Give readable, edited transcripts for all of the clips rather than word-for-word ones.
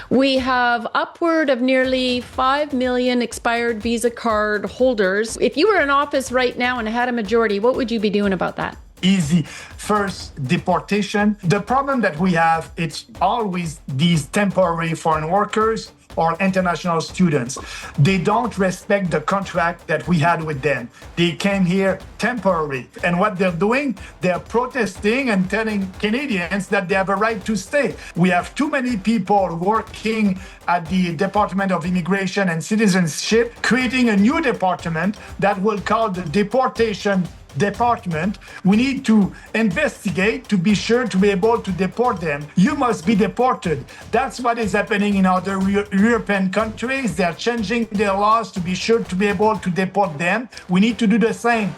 We have upward of nearly 5 million expired Visa card holders. If you were in office right now and had a majority, what would you be doing about that? Easy. First, deportation. The problem that we have, it's always these temporary foreign workers or international students. They don't respect the contract that we had with them. They came here temporary. And what they're doing, they're protesting and telling Canadians that they have a right to stay. We have too many people working at the Department of Immigration and Citizenship, creating a new department that will call the deportation department. We need to investigate to be sure to be able to deport them. You must be deported. That's what is happening in other European countries. They're changing their laws to be sure to be able to deport them. We need to do the same.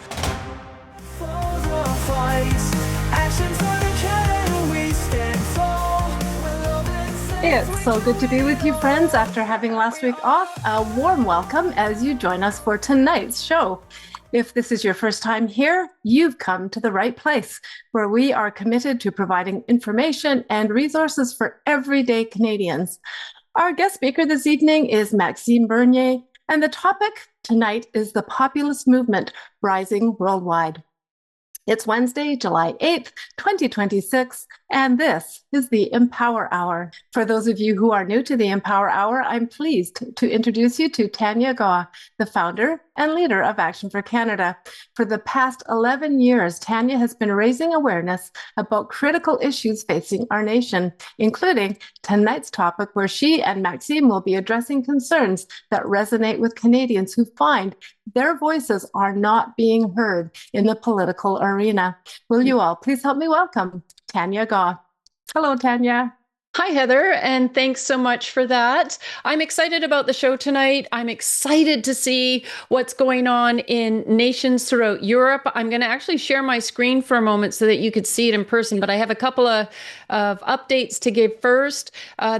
It's so good to be with you, friends, after having last week off. A warm welcome as you join us for tonight's show. If this is your first time here, you've come to the right place, where we are committed to providing information and resources for everyday Canadians. Our guest speaker this evening is Maxime Bernier, and the topic tonight is the populist movement rising worldwide. It's Wednesday, July 8th, 2026, and this is the Empower Hour. For those of you who are new to the Empower Hour, I'm pleased to introduce you to Tanya, the founder and leader of Action for Canada. For the past 11 years, Tanya has been raising awareness about critical issues facing our nation, including tonight's topic, where she and Maxime will be addressing concerns that resonate with Canadians who find their voices are not being heard in the political arena. Will you all please help me welcome Tanya Gaw. Hello, Tanya. Hi, Heather, and thanks so much for that. I'm excited about the show tonight. I'm excited to see what's going on in nations throughout Europe. I'm going to actually share my screen for a moment so that you could see it in person, but I have a couple of updates to give first.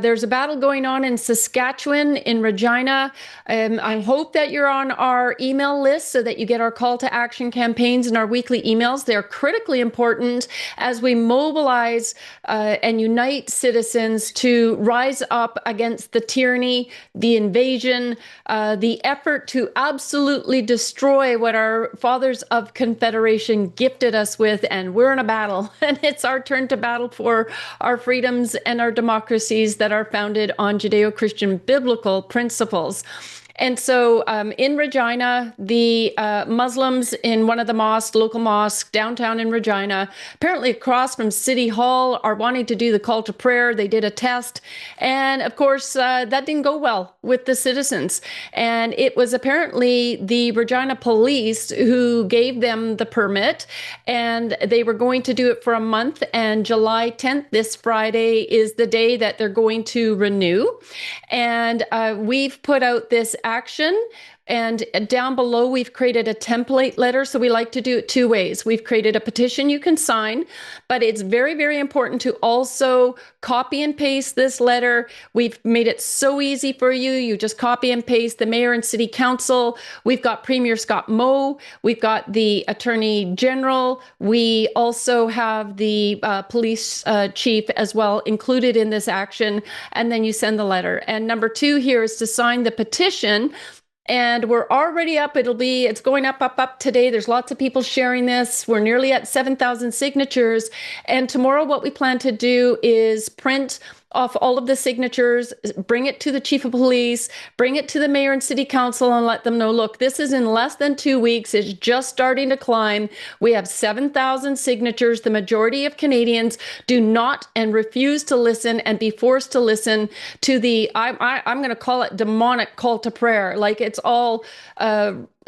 There's a battle going on in Saskatchewan, in Regina. I hope that you're on our email list so that you get our call to action campaigns and our weekly emails. They're critically important as we mobilize and unite citizens to rise up against the tyranny, the invasion, the effort to absolutely destroy what our fathers of Confederation gifted us with. And we're in a battle, and it's our turn to battle for our freedoms and our democracies that are founded on Judeo-Christian biblical principles. And so in Regina, the Muslims in one of the mosques, local mosques downtown in Regina, apparently across from City Hall, are wanting to do the call to prayer. They did a test. And of course, that didn't go well with the citizens. And it was apparently the Regina police who gave them the permit. And they were going to do it for a month. And July 10th, this Friday, is the day that they're going to renew. And we've put out this action, and down below we've created a template letter. So we like to do it two ways. We've created a petition you can sign, but it's very, very important to also copy and paste this letter. We've made it so easy for you. You just copy and paste the mayor and city council. We've got Premier Scott Moe. We've got the attorney general. We also have the police chief as well included in this action. And then you send the letter. And number two here is to sign the petition. And we're already up. It's going up today. There's lots of people sharing this. We're nearly at 7,000 signatures. And tomorrow what we plan to do is print off all of the signatures, bring it to the chief of police, bring it to the mayor and city council, and let them know, look, this is in less than 2 weeks. It's just starting to climb. We have 7,000 signatures. The majority of Canadians do not and refuse to listen and be forced to listen to the, I'm going to call it demonic call to prayer. Like it's all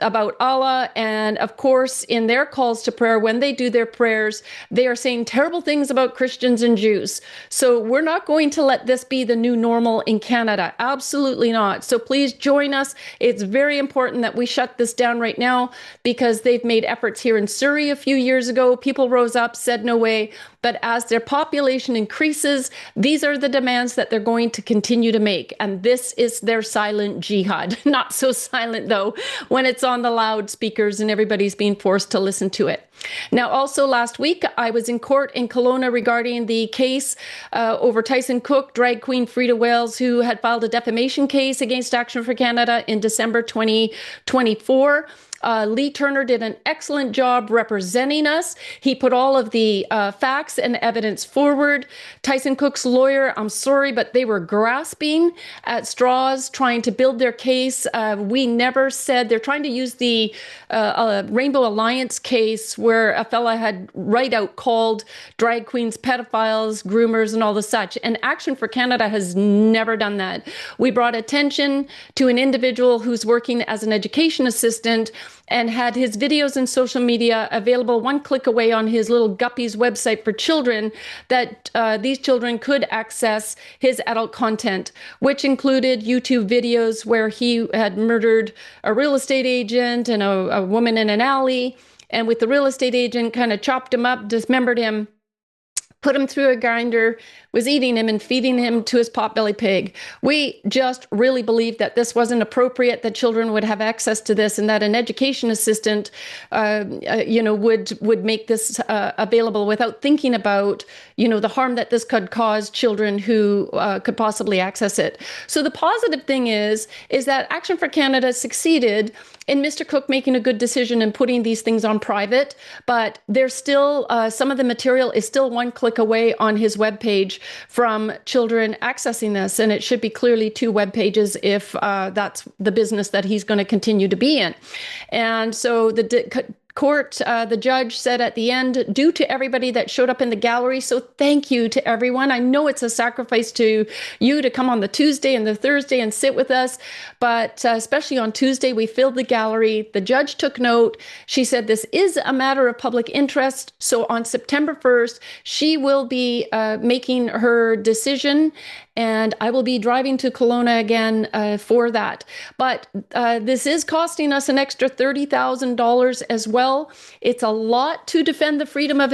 about Allah. And of course, in their calls to prayer, when they do their prayers, they are saying terrible things about Christians and Jews. So we're not going to let this be the new normal in Canada. Absolutely not. So please join us. It's very important that we shut this down right now, because they've made efforts here in Surrey a few years ago. People rose up, said no way. but as their population increases, these are the demands that they're going to continue to make. And this is their silent jihad. Not so silent, though, when it's on the loudspeakers and everybody's being forced to listen to it. Now, also last week, I was in court in Kelowna regarding the case over Tyson Cook, drag queen Frida Wales, who had filed a defamation case against Action for Canada in December 2024. Lee Turner did an excellent job representing us. He put all of the facts and evidence forward. Tyson Cook's lawyer, I'm sorry, but they were grasping at straws, trying to build their case. We never said, they're trying to use the Rainbow Alliance case where a fella had right out called drag queens pedophiles, groomers, and all the such. And Action for Canada has never done that. We brought attention to an individual who's working as an education assistant and had his videos and social media available one click away on his little Guppies website for children, that these children could access his adult content, which included YouTube videos where he had murdered a real estate agent and a woman in an alley, and with the real estate agent kind of chopped him up, dismembered him, put him through a grinder, was eating him and feeding him to his potbelly pig. We just really believed that this wasn't appropriate, that children would have access to this, and that an education assistant, would make this available without thinking about, the harm that this could cause children who could possibly access it. So the positive thing is that Action for Canada succeeded in Mr. Cook making a good decision and putting these things on private, but there's still some of the material is still one click away on his webpage from children accessing this, and it should be clearly 2 web pages if that's the business that he's going to continue to be in. And so the court, the judge said at the end, due to everybody that showed up in the gallery, so thank you to everyone. I know it's a sacrifice to you to come on the Tuesday and the Thursday and sit with us, but especially on Tuesday, we filled the gallery. The judge took note. She said this is a matter of public interest. So on September 1st, she will be making her decision, and I will be driving to Kelowna again for that. But this is costing us an extra $30,000 as well. It's a lot to defend the freedom of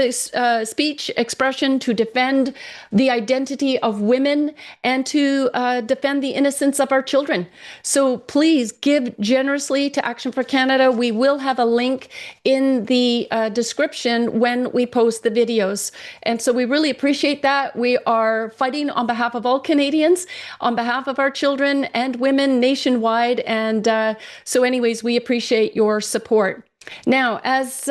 speech, expression, to defend the identity of women, and to defend the innocence of our children. So please give generously to Action for Canada. We will have a link in the description when we post the videos. And so we really appreciate that. We are fighting on behalf of all Canadians, on behalf of our children and women nationwide. And so anyways, we appreciate your support. Now, as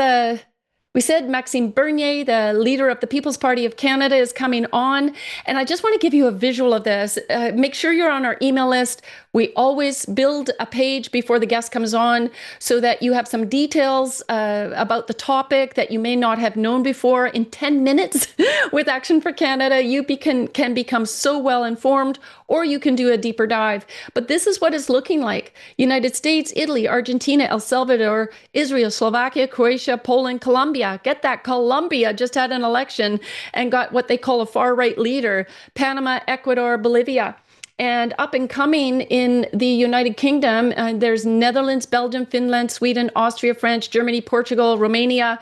we said, Maxime Bernier, the leader of the People's Party of Canada, is coming on. And I just want to give you a visual of this. Make sure you're on our email list. We always build a page before the guest comes on so that you have some details about the topic that you may not have known before. In 10 minutes with Action for Canada, you can become so well informed, or you can do a deeper dive. But this is what it's looking like. United States, Italy, Argentina, El Salvador, Israel, Slovakia, Croatia, Poland, Colombia. Get that, Colombia just had an election and got what they call a far-right leader. Panama, Ecuador, Bolivia. And up and coming in the United Kingdom, there's Netherlands, Belgium, Finland, Sweden, Austria, France, Germany, Portugal, Romania.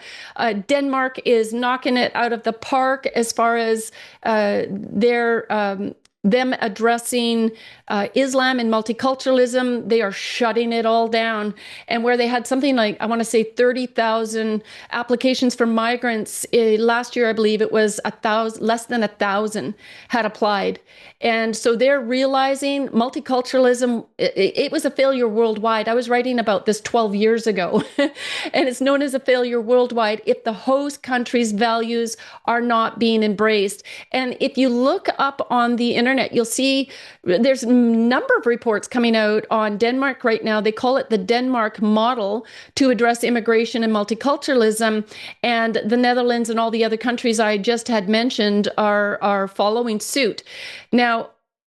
Denmark is knocking it out of the park as far as them addressing Islam and multiculturalism. They are shutting it all down. And where they had something like, I want to say 30,000 applications for migrants last year, I believe it was less than 1,000 had applied. And so they're realizing multiculturalism, it was a failure worldwide. I was writing about this 12 years ago, and it's known as a failure worldwide if the host country's values are not being embraced. And if you look up on the internet, you'll see there's a number of reports coming out on Denmark right now. They call it the Denmark model to address immigration and multiculturalism. And the Netherlands and all the other countries I just had mentioned are following suit. Now,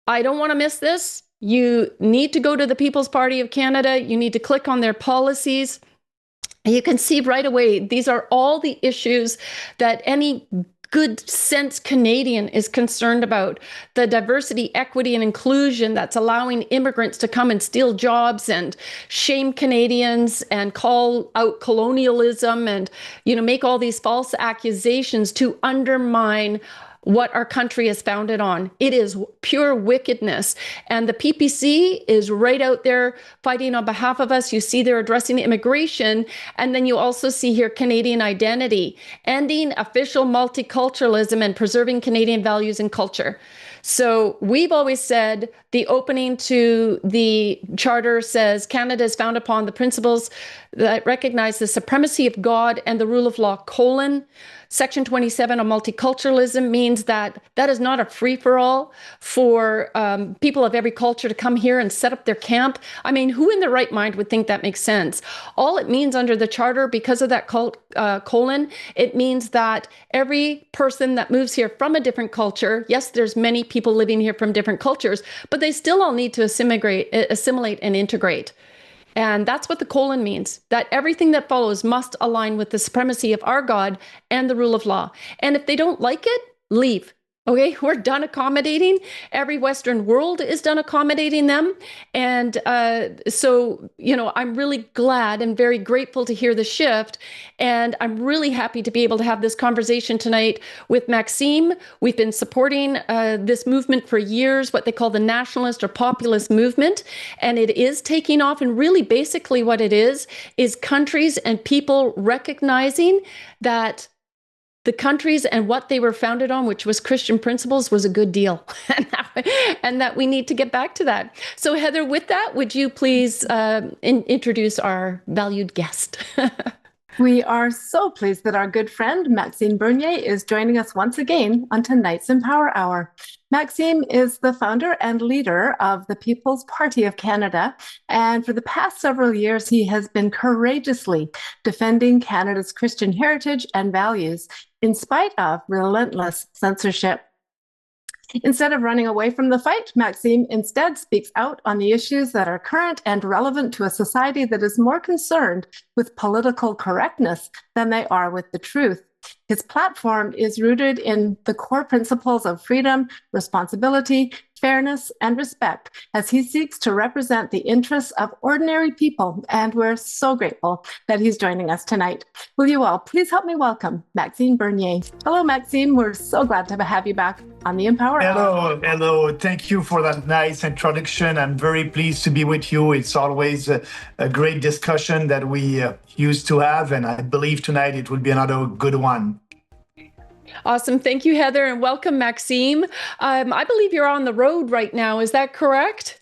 I don't want to miss this. You need to go to the People's Party of Canada. You need to click on their policies. You can see right away, these are all the issues that any good sense Canadian is concerned about, the diversity, equity, and inclusion that's allowing immigrants to come and steal jobs and shame Canadians and call out colonialism and, make all these false accusations to undermine what our country is founded on. It is pure wickedness. And the PPC is right out there fighting on behalf of us. You see they're addressing immigration. And then you also see here Canadian identity, ending official multiculturalism and preserving Canadian values and culture. So we've always said the opening to the charter says Canada is founded upon the principles that recognize the supremacy of God and the rule of law, Section 27 on multiculturalism means that is not a free-for-all for people of every culture to come here and set up their camp. I mean, who in their right mind would think that makes sense? All it means under the charter, because of that colon, it means that every person that moves here from a different culture, yes, there's many people living here from different cultures, but they still all need to assimilate and integrate. And that's what the colon means, that everything that follows must align with the supremacy of our God and the rule of law. And if they don't like it, leave. Okay, we're done accommodating. Every Western world is done accommodating them. And so, I'm really glad and very grateful to hear the shift. And I'm really happy to be able to have this conversation tonight with Maxime. We've been supporting this movement for years, what they call the nationalist or populist movement. And it is taking off. And really, basically what it is countries and people recognizing that the countries and what they were founded on, which was Christian principles, was a good deal. and that we need to get back to that. So Heather, with that, would you please introduce our valued guest? We are so pleased that our good friend Maxime Bernier is joining us once again on tonight's Empower Hour. Maxime is the founder and leader of the People's Party of Canada, and for the past several years, he has been courageously defending Canada's Christian heritage and values in spite of relentless censorship. Instead of running away from the fight, Maxime instead speaks out on the issues that are current and relevant to a society that is more concerned with political correctness than they are with the truth. His platform is rooted in the core principles of freedom, responsibility, fairness, and respect as he seeks to represent the interests of ordinary people. And we're so grateful that he's joining us tonight. Will you all please help me welcome Maxime Bernier. Hello, Maxime. We're so glad to have you back on the Empower Hour. Hello. Thank you for that nice introduction. I'm very pleased to be with you. It's always a great discussion that we used to have, and I believe tonight it will be another good one. Awesome. Thank you, Heather, and welcome, Maxime. I believe you're on the road right now. Is that correct?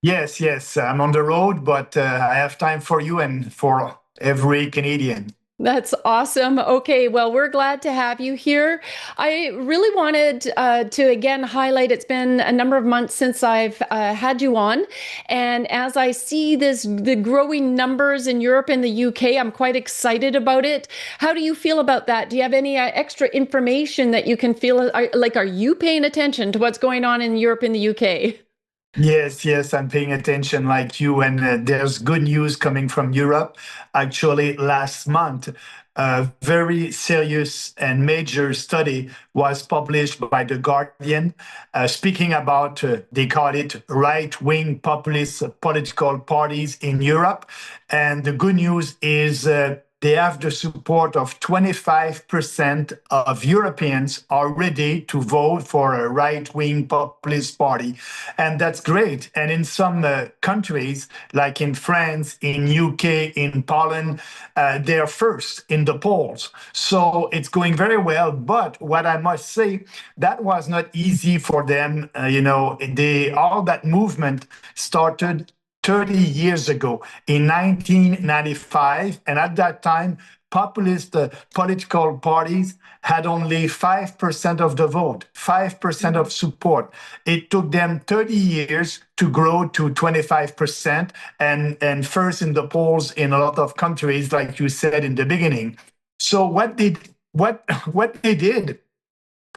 Yes. I'm on the road, but I have time for you and for every Canadian. That's awesome. Okay, well, we're glad to have you here. I really wanted to again highlight, it's been a number of months since I've had you on. And as I see the growing numbers in Europe and the UK, I'm quite excited about it. How do you feel about that? Do you have any extra information that you can feel? Are you paying attention to what's going on in Europe and the UK? Yes, I'm paying attention like you, and there's good news coming from Europe. Actually, last month, a very serious and major study was published by The Guardian, speaking about, they call it right-wing populist political parties in Europe. And the good news is they have the support of 25% of Europeans are ready to vote for a right-wing populist party. And that's great. And in some countries, like in France, in UK, in Poland, they're first in the polls. So it's going very well. But what I must say, that was not easy for them. All that movement started 30 years ago in 1995. And at that time, populist political parties had only 5% of the vote, 5% of support. It took them 30 years to grow to 25% and first in the polls in a lot of countries, like you said in the beginning. So what they did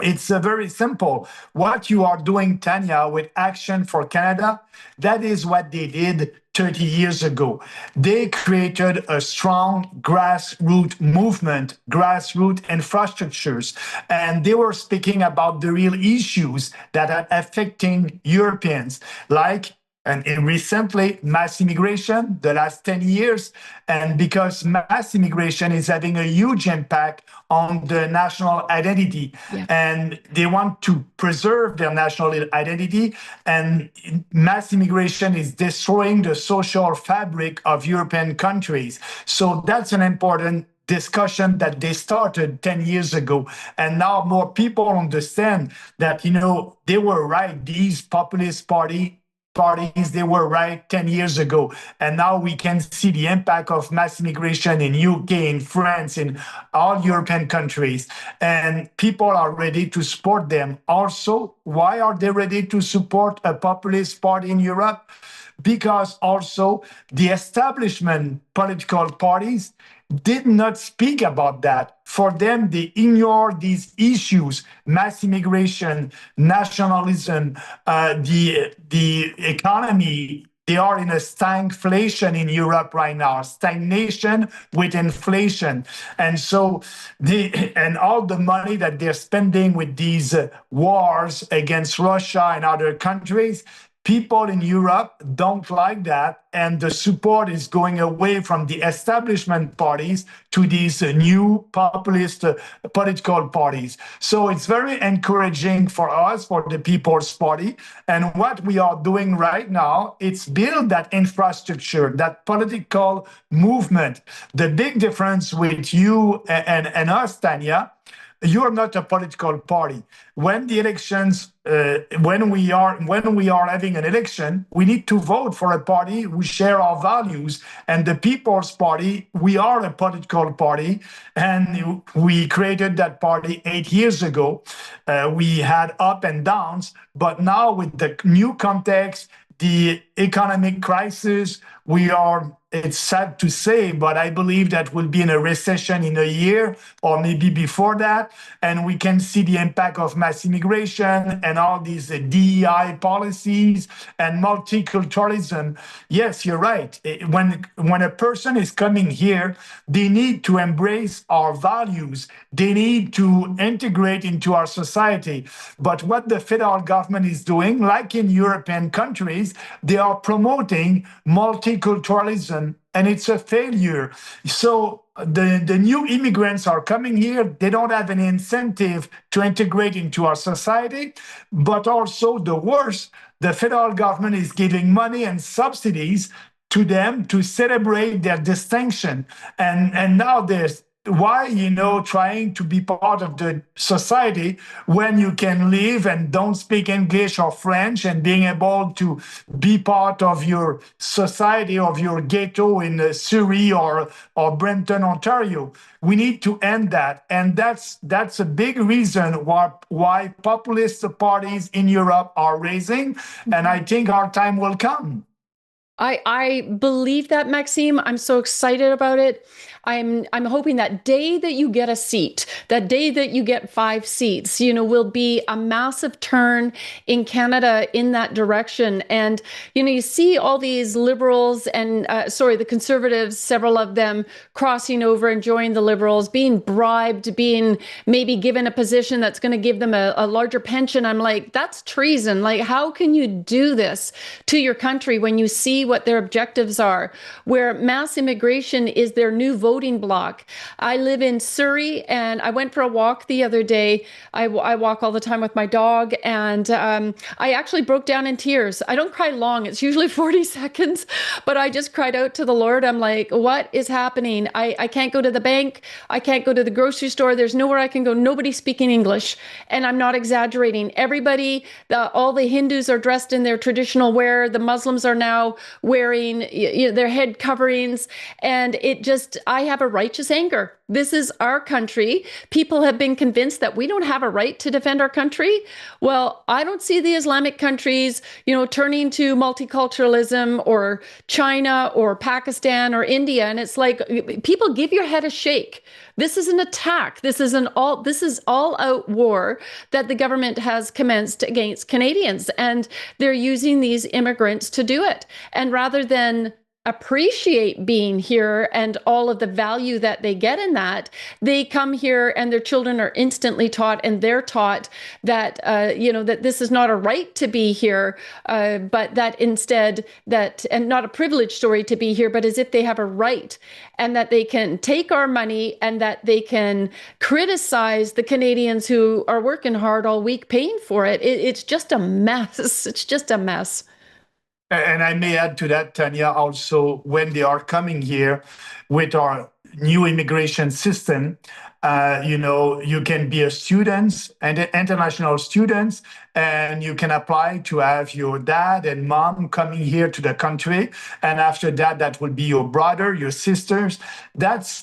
It's very simple. What you are doing, Tanya, with Action for Canada, that is what they did 30 years ago. They created a strong grassroots movement, grassroots infrastructures, and they were speaking about the real issues that are affecting Europeans, like and recently, mass immigration, the last 10 years. And because mass immigration is having a huge impact on the national identity, Yeah. and they want to preserve their national identity. And mass immigration is destroying the social fabric of European countries. So that's an important discussion that they started 10 years ago. And now more people understand that, they were right. These populist parties, they were right 10 years ago. And now we can see the impact of mass immigration in UK, in France, in all European countries. And people are ready to support them. Also, why are they ready to support a populist party in Europe? Because also the establishment political parties did not speak about that. For them, they ignore these issues: mass immigration, nationalism, the economy. They are in a stagflation in Europe right now, stagnation with inflation. And so and all the money that they're spending with these wars against Russia and other countries, people in Europe don't like that, and the support is going away from the establishment parties to these new populist political parties. So it's very encouraging for us, for the People's Party. And what we are doing right now, it's build that infrastructure, that political movement. The big difference with you and us, Tanya, you're not a political party. When the elections, when we are having an election, we need to vote for a party who share our values. And the People's Party, we are a political party, and we created that party 8 years ago. We had up and downs, but now with the new context, the economic crisis, it's sad to say, but I believe that we'll be in a recession in a year or maybe before that. And we can see the impact of mass immigration and all these DEI policies and multiculturalism. Yes, you're right. When a person is coming here, they need to embrace our values. They need to integrate into our society. But what the federal government is doing, like in European countries, they are promoting multiculturalism, and it's a failure. So the new immigrants are coming here. They don't have any incentive to integrate into our society. But also, the worst, the federal government is giving money and subsidies to them to celebrate their distinction. And now there's why, trying to be part of the society when you can live and don't speak English or French, and being able to be part of your society, of your ghetto in Surrey or Brampton, Ontario. We need to end that. And that's a big reason why populist parties in Europe are raising. And I think our time will come. I believe that, Maxime. I'm so excited about it. I'm hoping that day that you get a seat, that day that you get 5 seats, will be a massive turn in Canada in that direction. And, you see all these liberals and, the conservatives, several of them crossing over and joining the liberals, being bribed, being maybe given a position that's going to give them a larger pension. I'm like, that's treason. Like, how can you do this to your country when you see what their objectives are, where mass immigration is their new voting bloc? I live in Surrey, and I went for a walk the other day. I walk all the time with my dog, and I actually broke down in tears. I don't cry long. It's usually 40 seconds, but I just cried out to the Lord. I'm like, what is happening? I can't go to the bank. I can't go to the grocery store. There's nowhere I can go. Nobody's speaking English. And I'm not exaggerating. Everybody, all the Hindus are dressed in their traditional wear. The Muslims are now wearing their head coverings. And I have a righteous anger. This is our country. People have been convinced that we don't have a right to defend our country. Well, I don't see the Islamic countries, turning to multiculturalism, or China or Pakistan or India. And it's like, people, give your head a shake. This is an attack. This is all out war that the government has commenced against Canadians. And they're using these immigrants to do it. And rather than appreciate being here and all of the value that they get in that, they come here and their children are instantly taught, and they're taught that that this is not a right to be here, but that instead and not a privileged story to be here, but as if they have a right, and that they can take our money, and that they can criticize the Canadians who are working hard all week paying for it. It's just a mess. It's just a mess. And I may add to that, Tanya, also, when they are coming here with our new immigration system, you can be a student and international students, and you can apply to have your dad and mom coming here to the country. And after that, that will be your brother, your sisters. That's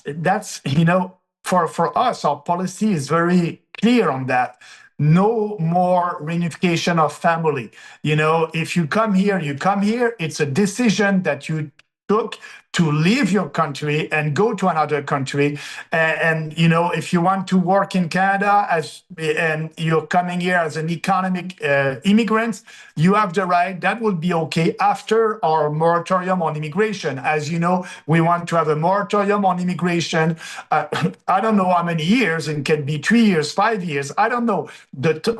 for us, our policy is very clear on that. No more reunification of family. If you come here, you come here. It's a decision that you took to leave your country and go to another country. And if you want to work in Canada and you're coming here as an economic immigrant, you have the right. That will be okay after our moratorium on immigration. As you know, we want to have a moratorium on immigration. I don't know how many years. It can be 3 years, 5 years. I don't know.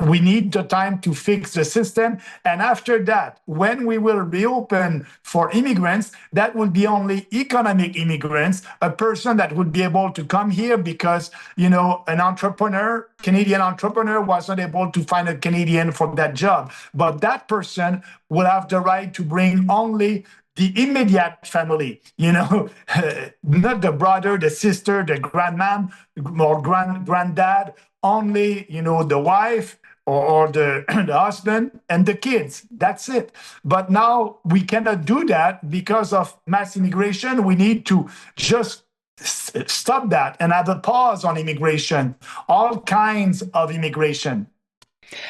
We need the time to fix the system. And after that, when we will reopen for immigrants, that will be only economic immigrants, a person that would be able to come here because, an entrepreneur, Canadian entrepreneur, was not able to find a Canadian for that job. But that person will have the right to bring only the immediate family, not the brother, the sister, the grandmom or granddad, only, the wife, or the husband and the kids. That's it. But now we cannot do that because of mass immigration. We need to just stop that and have a pause on immigration, all kinds of immigration.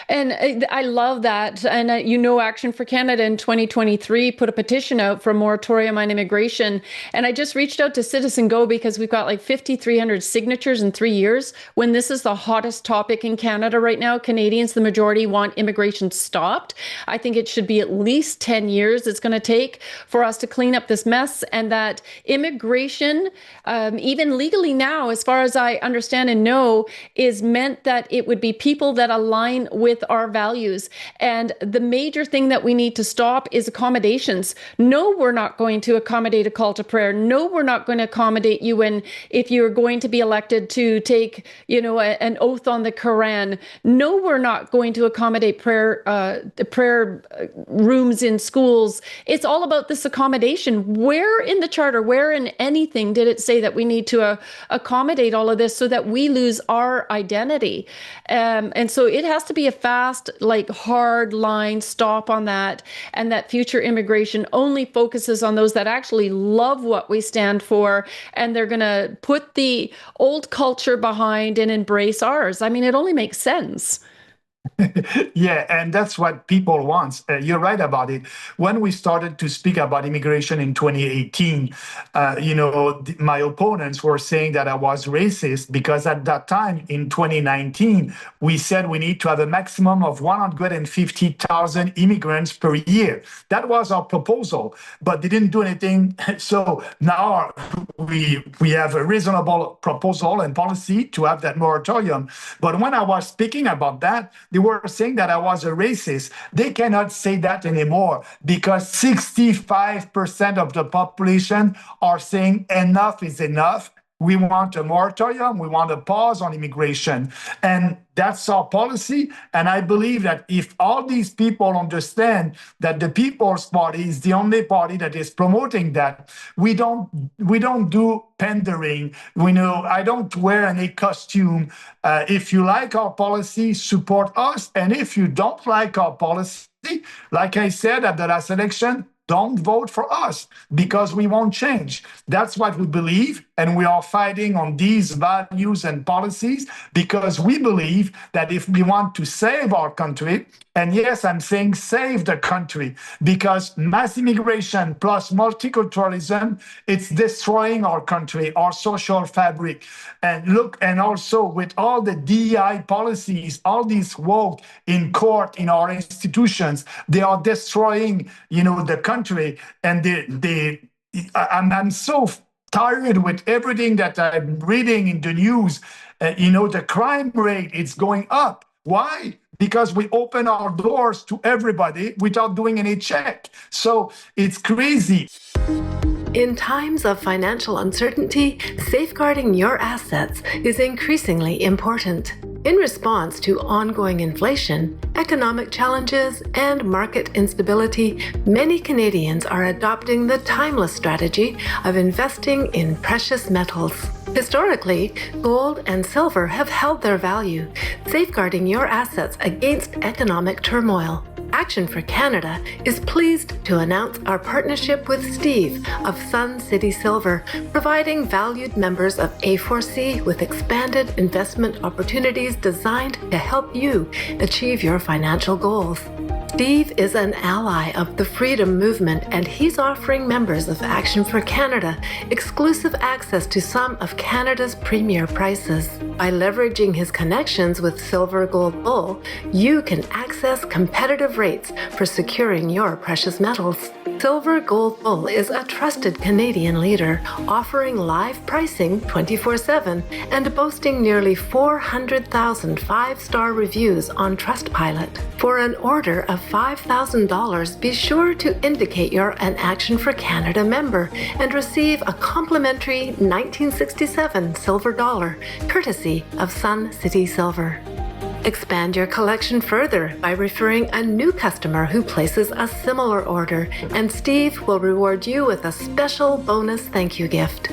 And I love that. And Action for Canada in 2023 put a petition out for a moratorium on immigration. And I just reached out to Citizen Go because we've got like 5,300 signatures in 3 years, when this is the hottest topic in Canada right now. Canadians, the majority, want immigration stopped. I think it should be at least 10 years it's going to take for us to clean up this mess. And that immigration, even legally now, as far as I understand and know, is meant that it would be people that align with our values. And the major thing that we need to stop is accommodations. No, we're not going to accommodate a call to prayer. No, we're not going to accommodate you if you're going to be elected to take, an oath on the Quran. No, we're not going to accommodate prayer rooms in schools. It's all about this accommodation. Where in the charter, where in anything did it say that we need to accommodate all of this so that we lose our identity? And so it has to be a fast, hard line stop on that, and that future immigration only focuses on those that actually love what we stand for, and they're going to put the old culture behind and embrace ours. I mean, it only makes sense. Yeah, and that's what people want. You're right about it. When we started to speak about immigration in 2018, my opponents were saying that I was racist because at that time in 2019, we said we need to have a maximum of 150,000 immigrants per year. That was our proposal, but they didn't do anything. So now we have a reasonable proposal and policy to have that moratorium. But when I was speaking about that, they were saying that I was a racist. They cannot say that anymore because 65% of the population are saying enough is enough. We want a moratorium. We want a pause on immigration. And that's our policy. And I believe that if all these people understand that the People's Party is the only party that is promoting that, we don't do pandering. I don't wear any costume. If you like our policy, support us. And if you don't like our policy, like I said at the last election, don't vote for us because we won't change. That's what we believe. And we are fighting on these values and policies because we believe that if we want to save our country, and yes, I'm saying save the country, because mass immigration plus multiculturalism, it's destroying our country, our social fabric. And look, and also with all the DEI policies, all these woke in court, in our institutions, they are destroying, the country. And I'm so tired with everything that I'm reading in the news. The crime rate, it's going up. Why? Because we open our doors to everybody without doing any check. So it's crazy. In times of financial uncertainty, safeguarding your assets is increasingly important. In response to ongoing inflation, economic challenges, and market instability, many Canadians are adopting the timeless strategy of investing in precious metals. Historically, gold and silver have held their value, safeguarding your assets against economic turmoil. Action for Canada is pleased to announce our partnership with Steve of Sun City Silver, providing valued members of A4C with expanded investment opportunities designed to help you achieve your financial goals. Steve is an ally of the Freedom Movement, and he's offering members of Action for Canada exclusive access to some of Canada's premier prices. By leveraging his connections with Silver Gold Bull, you can access competitive rates for securing your precious metals. Silver Gold Bull is a trusted Canadian leader, offering live pricing 24/7 and boasting nearly 400,000 five-star reviews on Trustpilot. For an order of $5,000, be sure to indicate you're an Action for Canada member and receive a complimentary 1967 silver dollar, courtesy of Sun City Silver. Expand your collection further by referring a new customer who places a similar order, and Steve will reward you with a special bonus thank you gift.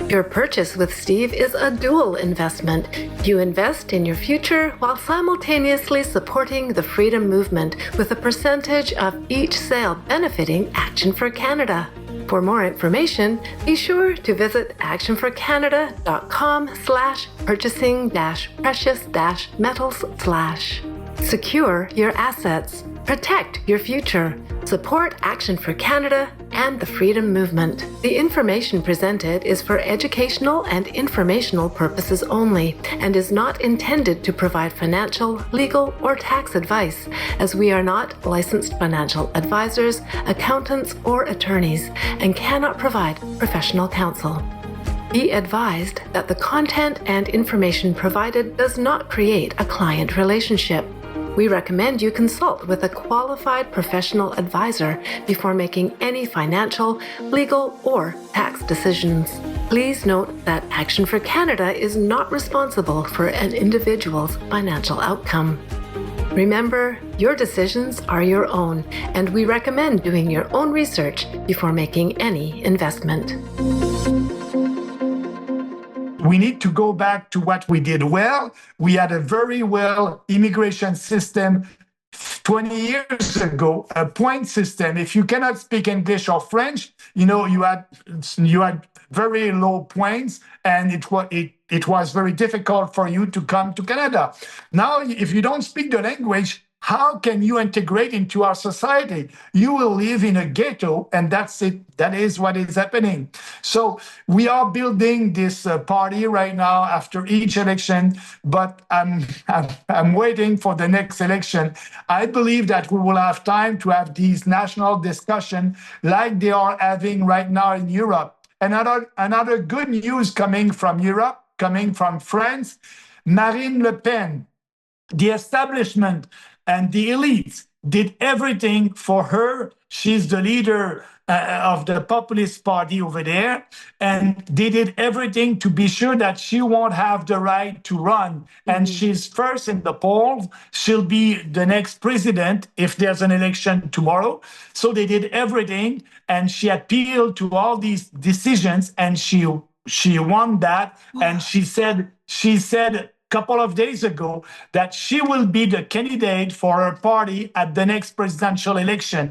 Your purchase with Steve is a dual investment. You invest in your future while simultaneously supporting the Freedom Movement with a percentage of each sale benefiting Action for Canada. For more information, be sure to visit actionforcanada.com/purchasing-precious-metals/. Secure your assets. Protect your future. Support Action for Canada and the Freedom Movement. The information presented is for educational and informational purposes only and is not intended to provide financial, legal, or tax advice, as we are not licensed financial advisors, accountants, or attorneys and cannot provide professional counsel. Be advised that the content and information provided does not create a client relationship. We recommend you consult with a qualified professional advisor before making any financial, legal, or tax decisions. Please note that Action for Canada is not responsible for an individual's financial outcome. Remember, your decisions are your own, and we recommend doing your own research before making any investment. We need to go back to what we did well. We had a very well immigration system 20 years ago, a point system. If you cannot speak English or French, you had very low points, and it was very difficult for you to come to Canada. Now, if you don't speak the language, how can you integrate into our society? You will live in a ghetto, and that's it. That is what is happening. So we are building this party right now after each election, but I'm waiting for the next election. I believe that we will have time to have these national discussions like they are having right now in Europe. Another good news coming from Europe, coming from France, Marine Le Pen, the establishment and the elites did everything for her. She's the leader of the Populist party over there, and they did everything to be sure that she won't have the right to run. And she's first in the polls. She'll be the next president if there's an election tomorrow. So they did everything, and she appealed to all these decisions, and she won that. And she said couple of days ago that she will be the candidate for her party at the next presidential election.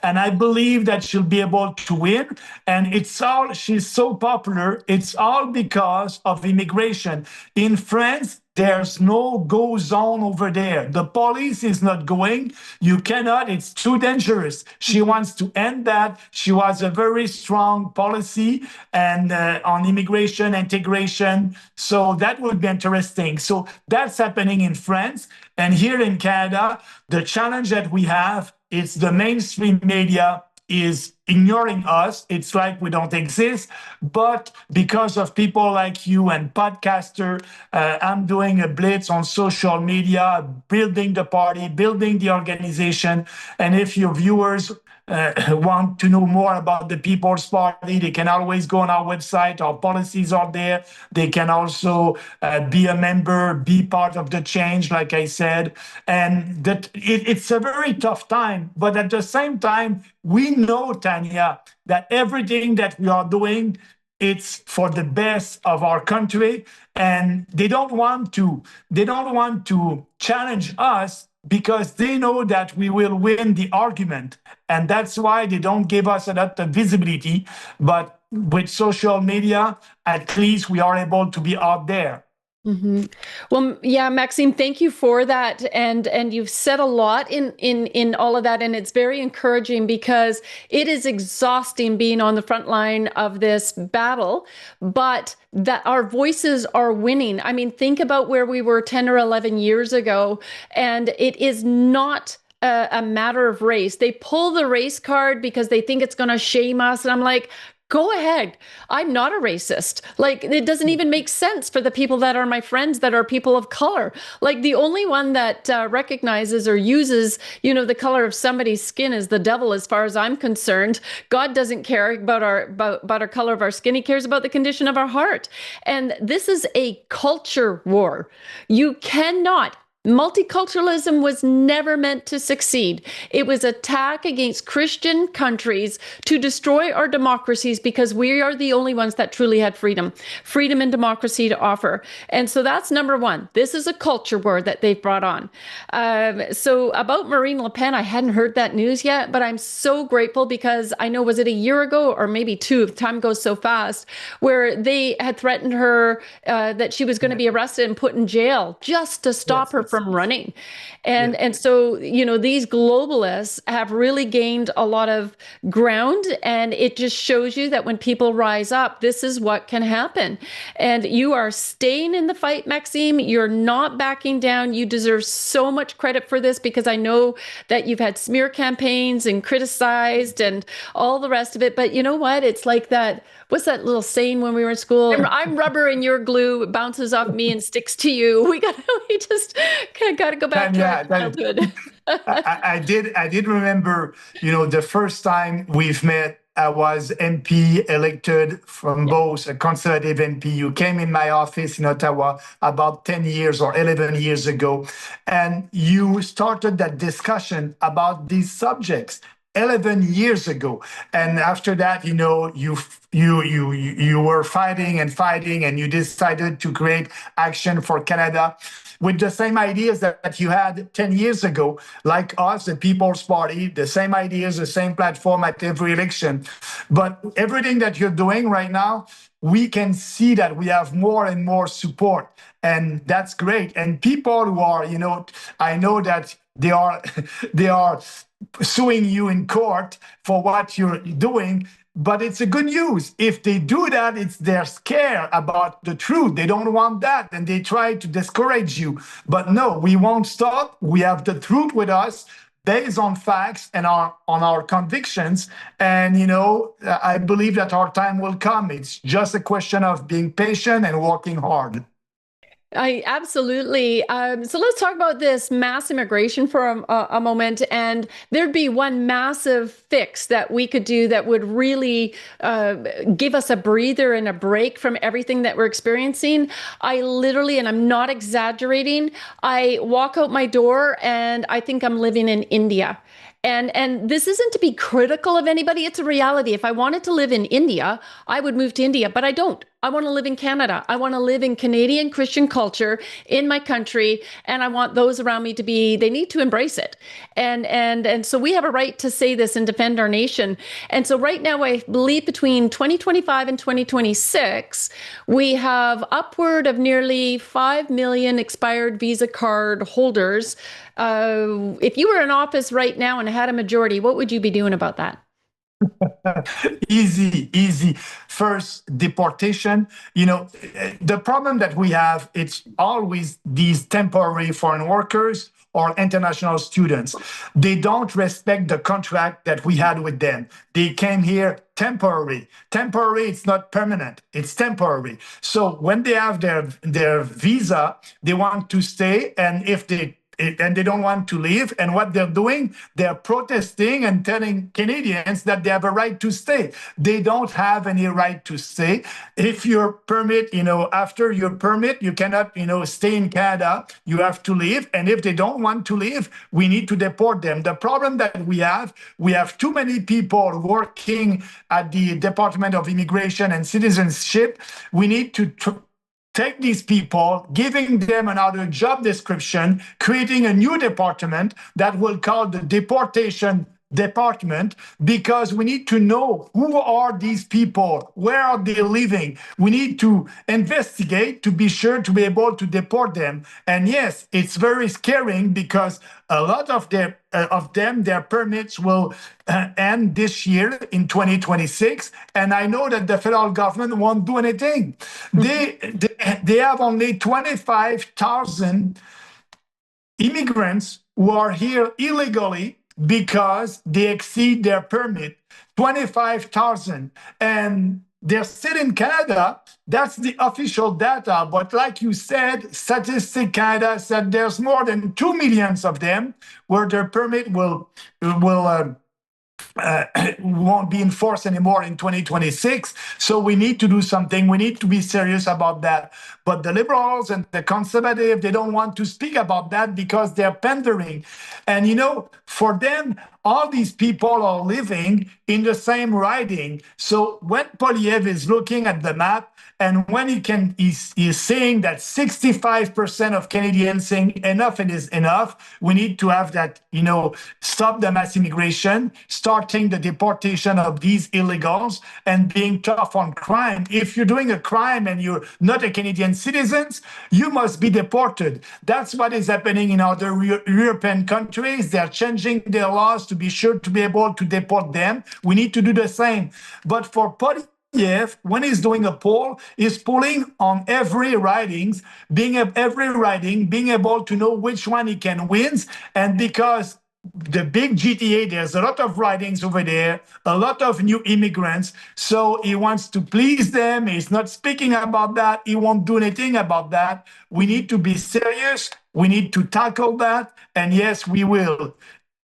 And I believe that she'll be able to win. And she's so popular, it's all because of immigration. In France, there's no go zone over there. The police is not going. You cannot. It's too dangerous. She wants to end that. She has a very strong policy and on immigration integration. So that would be interesting. So that's happening in France. And here in Canada, the challenge that we have is the mainstream media is ignoring us. It's like we don't exist. But because of people like you and podcaster, I'm doing a blitz on social media, building the party, building the organization. And if your viewers want to know more about the People's Party, they can always go on our website. Our policies are there. They can also be a member, be part of the change, like I said. And that it's a very tough time. But at the same time, we know, Tanya, that everything that we are doing, it's for the best of our country. And they don't want to challenge us because they know that we will win the argument. And that's why they don't give us a lot of visibility. But with social media, at least we are able to be out there. Mm-hmm. Well, yeah, Maxime, thank you for that. And you've said a lot in all of that. And it's very encouraging because it is exhausting being on the front line of this battle, but that our voices are winning. I mean, think about where we were 10 or 11 years ago, and it is not a matter of race. They pull the race card because they think it's going to shame us. And I'm like, go ahead. I'm not a racist. Like, it doesn't even make sense for the people that are my friends that are people of color. Like, the only one that recognizes or uses, the color of somebody's skin is the devil, as far as I'm concerned. God doesn't care about our color of our skin. He cares about the condition of our heart. And this is a culture war. You cannot. Multiculturalism was never meant to succeed. It was an attack against Christian countries to destroy our democracies because we are the only ones that truly had freedom and democracy to offer. And so that's number one. This is a culture war that they've brought on. So about Marine Le Pen, I hadn't heard that news yet, but I'm so grateful because I know, was it a year ago or maybe two? Time goes so fast, where they had threatened her that she was going to be arrested and put in jail just to stop her from running. And so, these globalists have really gained a lot of ground, and it just shows you that when people rise up, this is what can happen. And you are staying in the fight, Maxime. You're not backing down. You deserve so much credit for this because I know that you've had smear campaigns and criticized and all the rest of it. But you know what? It's like that. What's that little saying when we were in school? I'm rubber and you're glue. It bounces off me and sticks to you. We just got to go back to our childhood. I did remember, the first time we've met, I was MP elected from both a conservative MP. You came in my office in Ottawa about 10 years or 11 years ago, and you started that discussion about these subjects 11 years ago. And after that, you were fighting, and you decided to create Action for Canada with the same ideas that you had 10 years ago, like us, the People's Party, the same ideas, the same platform at every election. But everything that you're doing right now, we can see that we have more and more support, and that's great. And people who are, I know that they are suing you in court for what you're doing, but it's a good news. If they do that, they're scared about the truth. They don't want that, and they try to discourage you. But no, we won't stop. We have the truth with us, based on facts and on our convictions. And, I believe that our time will come. It's just a question of being patient and working hard. I absolutely. So let's talk about this mass immigration for a moment. And there'd be one massive fix that we could do that would really give us a breather and a break from everything that we're experiencing. I literally, and I'm not exaggerating, I walk out my door and I think I'm living in India. And this isn't to be critical of anybody. It's a reality. If I wanted to live in India, I would move to India, but I don't. I want to live in Canada. I want to live in Canadian Christian culture in my country, and I want those around me to be, they need to embrace it. And so we have a right to say this and defend our nation. And so right now, I believe between 2025 and 2026, we have upward of nearly 5 million expired Visa card holders. If you were in office right now and had a majority, what would you be doing about that? Easy. First, deportation. The problem that we have, it's always these temporary foreign workers or international students. They don't respect the contract that we had with them. They came here temporary. Temporary, it's not permanent, it's temporary. So when they have their visa, they want to stay, and they don't want to leave. And what they're doing, they're protesting and telling Canadians that they have a right to stay. They don't have any right to stay. If your permit, after your permit, you cannot, stay in Canada, you have to leave. And if they don't want to leave, we need to deport them. The problem that we have too many people working at the Department of Immigration and Citizenship. We need to take these people, giving them another job description, creating a new department that will call the deportation department, because we need to know who are these people, where are they living. We need to investigate to be sure to be able to deport them. And yes, it's very scary because a lot of them, their permits will end this year in 2026. And I know that the federal government won't do anything. They have only 25,000 immigrants who are here illegally because they exceed their permit, 25,000. And they're still in Canada. That's the official data. But like you said, Statistic Canada said there's more than 2 million of them where their permit won't be enforced anymore in 2026. So we need to do something. We need to be serious about that. But the liberals and the conservatives, they don't want to speak about that because they're pandering. And, for them, all these people are living in the same riding. So when Poliev is looking at the map, and when he's saying that 65% of Canadians saying enough is enough, we need to have that, stop the mass immigration, starting the deportation of these illegals, and being tough on crime. If you're doing a crime and you're not a Canadian citizen, you must be deported. That's what is happening in other European countries. They're changing their laws to be sure to be able to deport them. We need to do the same. But for Poliev, when he's doing a poll, he's polling on every ridings, being able to know which one he can win. And because the big GTA, there's a lot of ridings over there, a lot of new immigrants. So he wants to please them. He's not speaking about that. He won't do anything about that. We need to be serious. We need to tackle that. And yes, we will.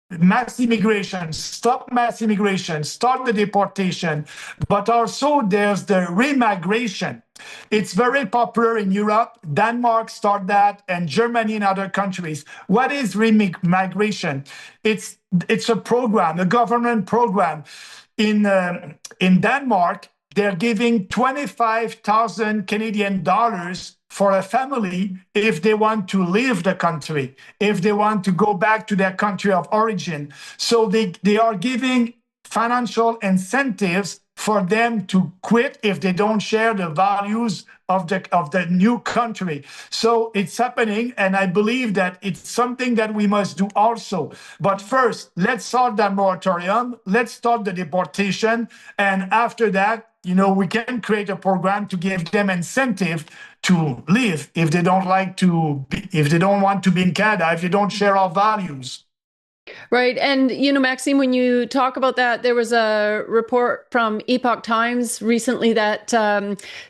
Mass immigration, stop mass immigration, start the deportation, but also there's the remigration. It's very popular in Europe. Denmark started that, and Germany and other countries. What is remigration? It's a program, a government program. In Denmark, they're giving 25,000 Canadian dollars for a family if they want to leave the country, if they want to go back to their country of origin. So they are giving financial incentives for them to quit if they don't share the values of the new country. So it's happening, and I believe that it's something that we must do also. But first, let's start that moratorium, let's start the deportation, and after that, we can create a program to give them incentive to leave if they don't if they don't want to be in Canada, if they don't share our values. Right. And, Maxime, when you talk about that, there was a report from Epoch Times recently that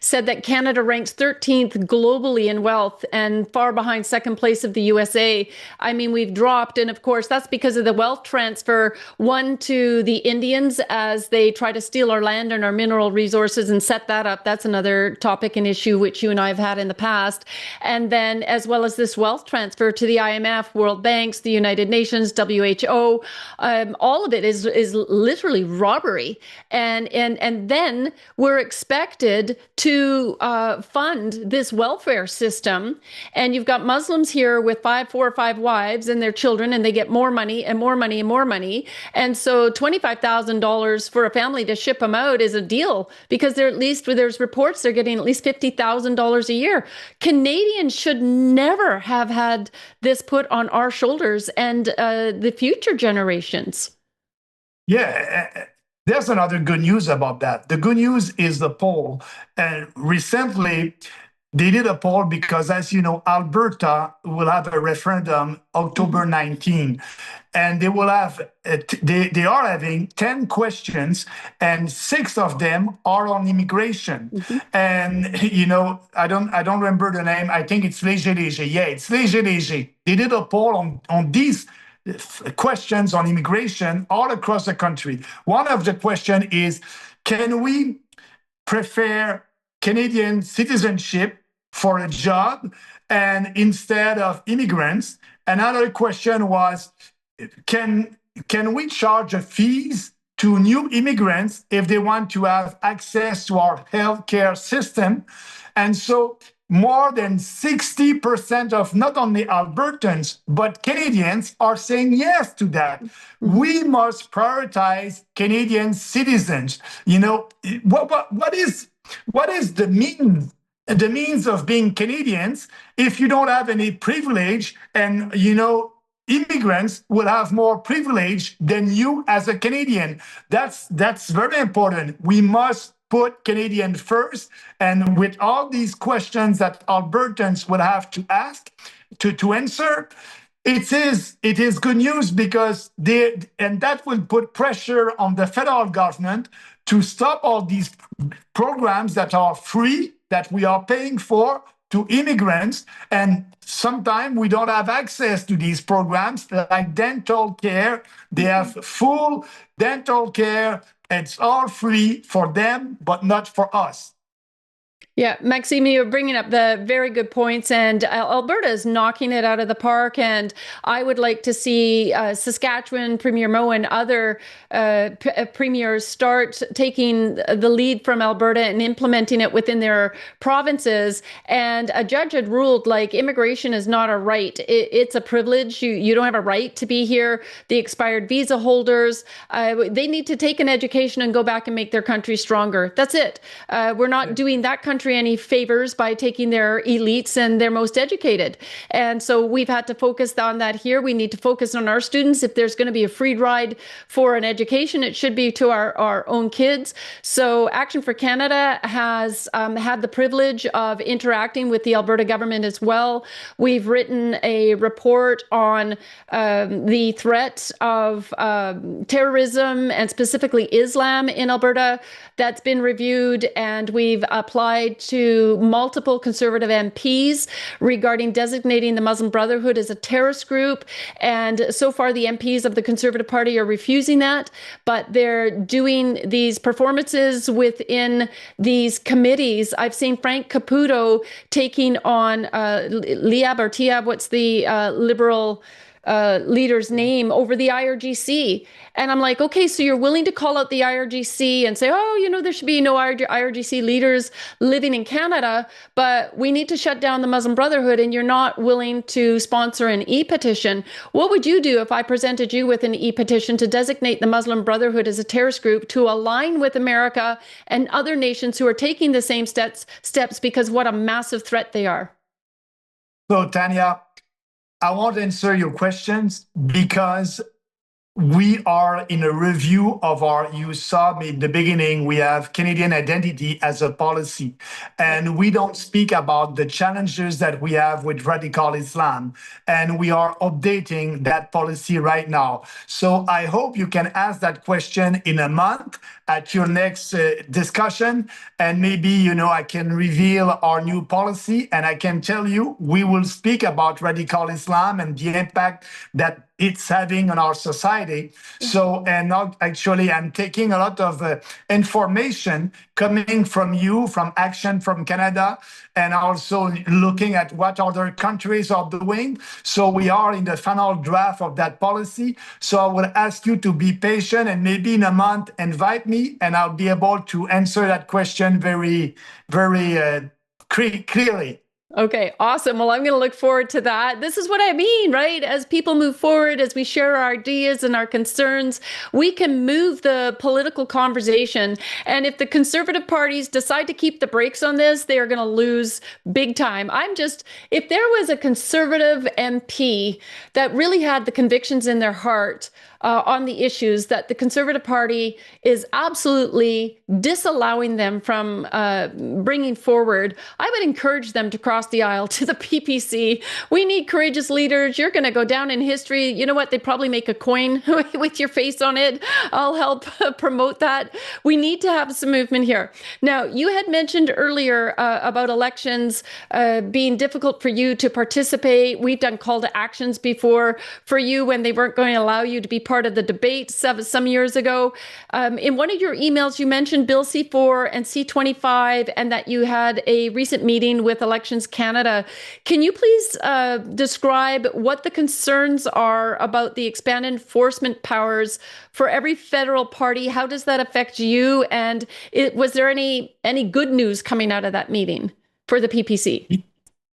said that Canada ranks 13th globally in wealth and far behind second place of the USA. I mean, we've dropped. And of course, that's because of the wealth transfer, one to the Indians as they try to steal our land and our mineral resources and set that up. That's another topic and issue which you and I have had in the past. And then as well as this wealth transfer to the IMF, World Banks, the United Nations, WHO. All of it is literally robbery, and then we're expected to fund this welfare system. And you've got Muslims here with 4 or 5 wives and their children, and they get more money and more money and more money. And so $25,000 for a family to ship them out is a deal, because they're at least, there's reports they're getting at least $50,000 a year. Canadians should never have had this put on our shoulders and the future generations. Yeah, there's another good news about that. The good news is the poll. And recently, they did a poll because, as you know, Alberta will have a referendum October 19, and they will have they are having 10 questions, and 6 of them are on immigration. And I don't remember the name. I think it's léger. Yeah, it's léger. They did a poll on these questions on immigration all across the country. One of the questions is, can we prefer Canadian citizenship for a job and instead of immigrants? Another question was, can we charge a fees to new immigrants if they want to have access to our healthcare system? And so more than 60% of not only Albertans, but Canadians are saying yes to that. We must prioritize Canadian citizens. What is the means of being Canadians if you don't have any privilege? And immigrants will have more privilege than you as a Canadian. That's very important. We must put Canadian first. And with all these questions that Albertans will have to ask to answer, it is good news, because that will put pressure on the federal government to stop all these programs that are free, that we are paying for, to immigrants. And sometimes we don't have access to these programs, like dental care. They have full dental care. It's all free for them, but not for us. Yeah, Maxime, you're bringing up the very good points, and Alberta is knocking it out of the park. And I would like to see Saskatchewan, Premier Moe, and other premiers start taking the lead from Alberta and implementing it within their provinces. And a judge had ruled, like, immigration is not a right; it's a privilege. You don't have a right to be here. The expired visa holders, they need to take an education and go back and make their country stronger. That's it. We're not doing that country any favors by taking their elites and their most educated. And so we've had to focus on that here. We need to focus on our students. If there's going to be a free ride for an education, it should be to our own kids. So Action for Canada has had the privilege of interacting with the Alberta government as well. We've written a report on the threat of terrorism, and specifically Islam, in Alberta. That's been reviewed, and we've applied to multiple Conservative MPs regarding designating the Muslim Brotherhood as a terrorist group. And so far, the MPs of the Conservative Party are refusing that, but they're doing these performances within these committees. I've seen Frank Caputo taking on Liab or Tiab, what's the Liberal leader's name, over the IRGC. And I'm like, okay, so you're willing to call out the IRGC and say, oh, there should be no IRGC leaders living in Canada, but we need to shut down the Muslim Brotherhood, and you're not willing to sponsor an e-petition. What would you do if I presented you with an e-petition to designate the Muslim Brotherhood as a terrorist group, to align with America and other nations who are taking the same steps, because what a massive threat they are? So, Tanya, I won't answer your questions because we are in a review of you saw me in the beginning, we have Canadian identity as a policy. And we don't speak about the challenges that we have with radical Islam. And we are updating that policy right now. So I hope you can ask that question in a month at your next discussion. And maybe, I can reveal our new policy, and I can tell you we will speak about radical Islam and the impact that it's having on our society. So, and now actually, I'm taking a lot of information coming from you, from Action from Canada, and also looking at what other countries are doing. So we are in the final draft of that policy. So I will ask you to be patient, and maybe in a month, invite me, and I'll be able to answer that question very, very clearly. Okay, awesome. Well, I'm going to look forward to that. This is what I mean, right? As people move forward, as we share our ideas and our concerns, we can move the political conversation. And if the conservative parties decide to keep the brakes on this, they are going to lose big time. If there was a conservative MP that really had the convictions in their heart, on the issues that the Conservative Party is absolutely disallowing them from bringing forward, I would encourage them to cross the aisle to the PPC. We need courageous leaders. You're going to go down in history. You know what? They probably make a coin with your face on it. I'll help promote that. We need to have some movement here. Now, you had mentioned earlier about elections being difficult for you to participate. We've done call to actions before for you when they weren't going to allow you to be part of the debate some years ago. In one of your emails, you mentioned Bill C4 and C25 and that you had a recent meeting with Elections Canada. Can you please describe what the concerns are about the expanded enforcement powers for every federal party? How does that affect you? And was there any good news coming out of that meeting for the PPC?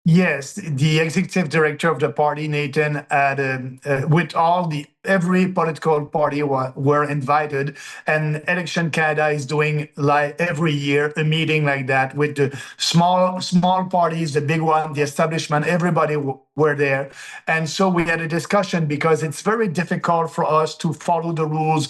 Yes, the executive director of the party, Nathan, had with every political party were invited, and Election Canada is doing like every year a meeting like that with the small parties, the big one, the establishment. Everybody were there, and so we had a discussion because it's very difficult for us to follow the rules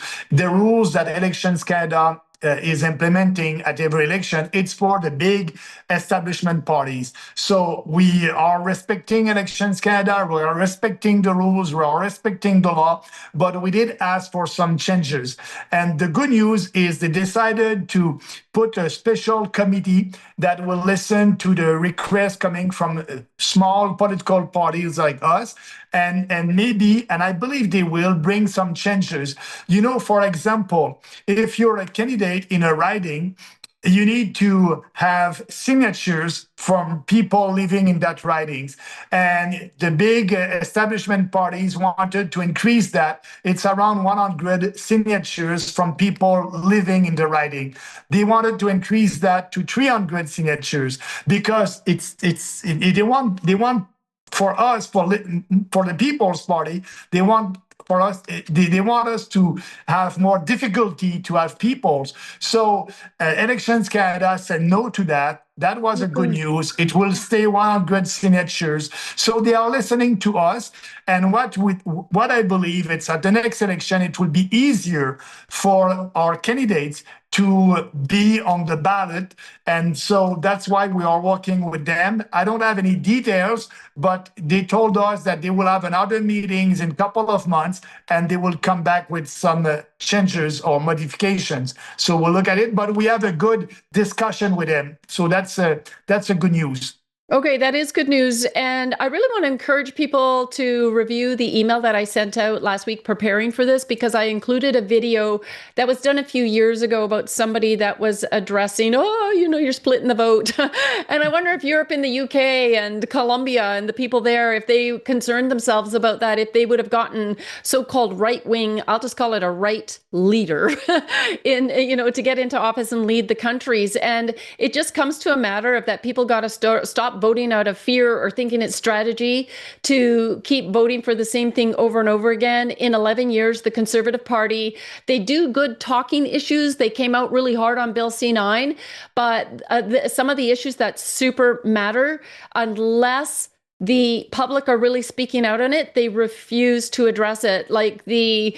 that Elections Canada is implementing at every election. It's for the big establishment parties. So we are respecting Elections Canada, we are respecting the rules, we are respecting the law, but we did ask for some changes. And the good news is they decided to put a special committee that will listen to the requests coming from small political parties like us, and maybe, and I believe they will bring some changes. You know, for example, if you're a candidate in a riding, you need to have signatures from people living in that ridings. And the big establishment parties wanted to increase that. It's around 100 signatures from people living in the riding. They wanted to increase that to 300 signatures because they want for us, for the People's Party, they want us to have more difficulty to have peoples. So Elections Canada said no to that. That was a good news. It will stay 100 signatures. So they are listening to us. And what I believe, it's at the next election, it will be easier for our candidates to be on the ballot. And so that's why we are working with them. I don't have any details, but they told us that they will have another meetings in a couple of months and they will come back with some changes or modifications. So we'll look at it, but we have a good discussion with them. So that's a good news. Okay, that is good news. And I really want to encourage people to review the email that I sent out last week preparing for this, because I included a video that was done a few years ago about somebody that was addressing, you're splitting the vote. And I wonder if Europe and the UK and Colombia and the people there, if they concerned themselves about that, if they would have gotten so-called right-wing, I'll just call it a right leader to get into office and lead the countries. And it just comes to a matter of that people got to stop voting out of fear or thinking it's strategy to keep voting for the same thing over and over again. In 11 years, the Conservative Party, they do good talking issues. They came out really hard on Bill C9, but some of the issues that super matter, unless the public are really speaking out on it, they refuse to address it, like the